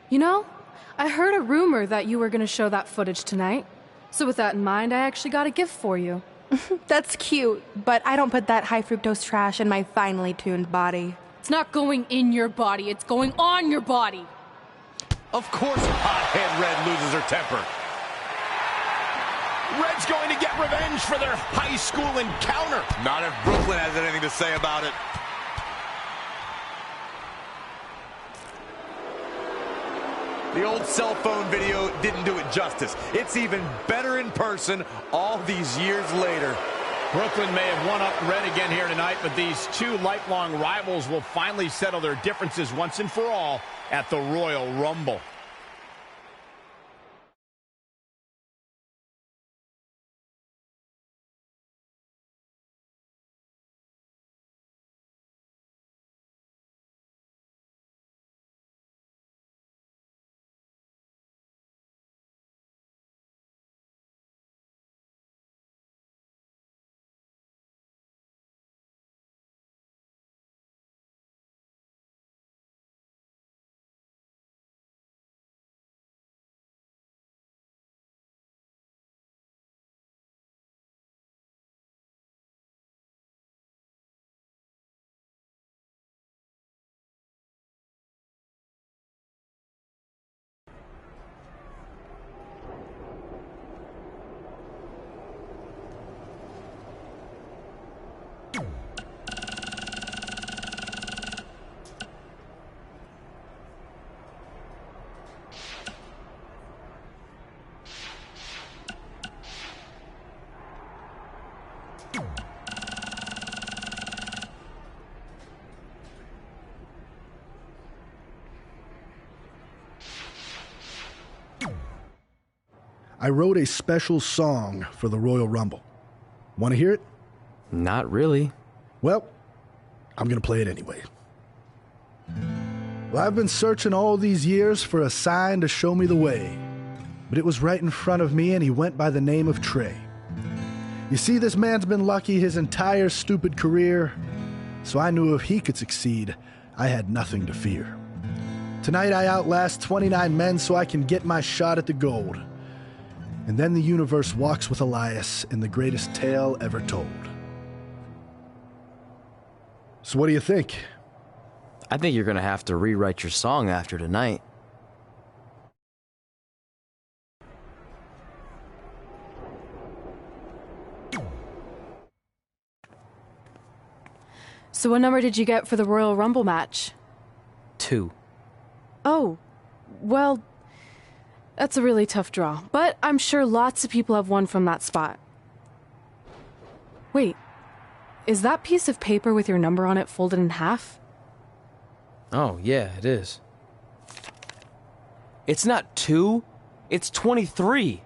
You know, I heard a rumor that you were going to show that footage tonight. So with that in mind, I actually got a gift for you. That's cute, but I don't put that high fructose trash in my finely tuned body. It's not going in your body, it's going on your body. Of course, Hothead Red loses her temper. Red's going to get revenge for their high school encounter. Not if Brooklyn has anything to say about it. The old cell phone video didn't do it justice. It's even better in person all these years later. Brooklyn may have won up Red again here tonight, but these two lifelong rivals will finally settle their differences once and for all at the Royal Rumble. I wrote a special song for the Royal Rumble. Want to hear it? Not really. Well, I'm going to play it anyway. Well, I've been searching all these years for a sign to show me the way, but it was right in front of me, and he went by the name of Trey. You see, this man's been lucky his entire stupid career, so I knew if he could succeed, I had nothing to fear. Tonight I outlast 29 men so I can get my shot at the gold. And then the universe walks with Elias in the greatest tale ever told. So what do you think? I think you're going to have to rewrite your song after tonight. So what number did you get for the Royal Rumble match? 2. Oh, well, that's a really tough draw. But I'm sure lots of people have won from that spot. Wait, is that piece of paper with your number on it folded in half? Oh, yeah, it is. It's not 2, it's 23.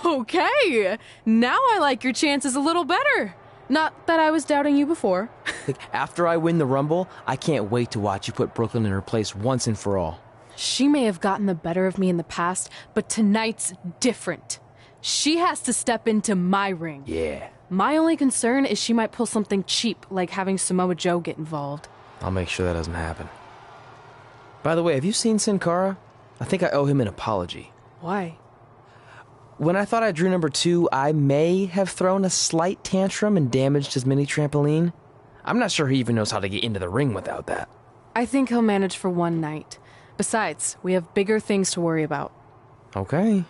Okay, now I like your chances a little better. Not that I was doubting you before. After I win the Rumble, I can't wait to watch you put Brooklyn in her place once and for all. She may have gotten the better of me in the past, but tonight's different. She has to step into my ring. Yeah. My only concern is she might pull something cheap, like having Samoa Joe get involved. I'll make sure that doesn't happen. By the way, have you seen Sin Cara? I think I owe him an apology. Why? When I thought I drew number 2, I may have thrown a slight tantrum and damaged his mini trampoline. I'm not sure he even knows how to get into the ring without that. I think he'll manage for one night. Besides, we have bigger things to worry about. Okay.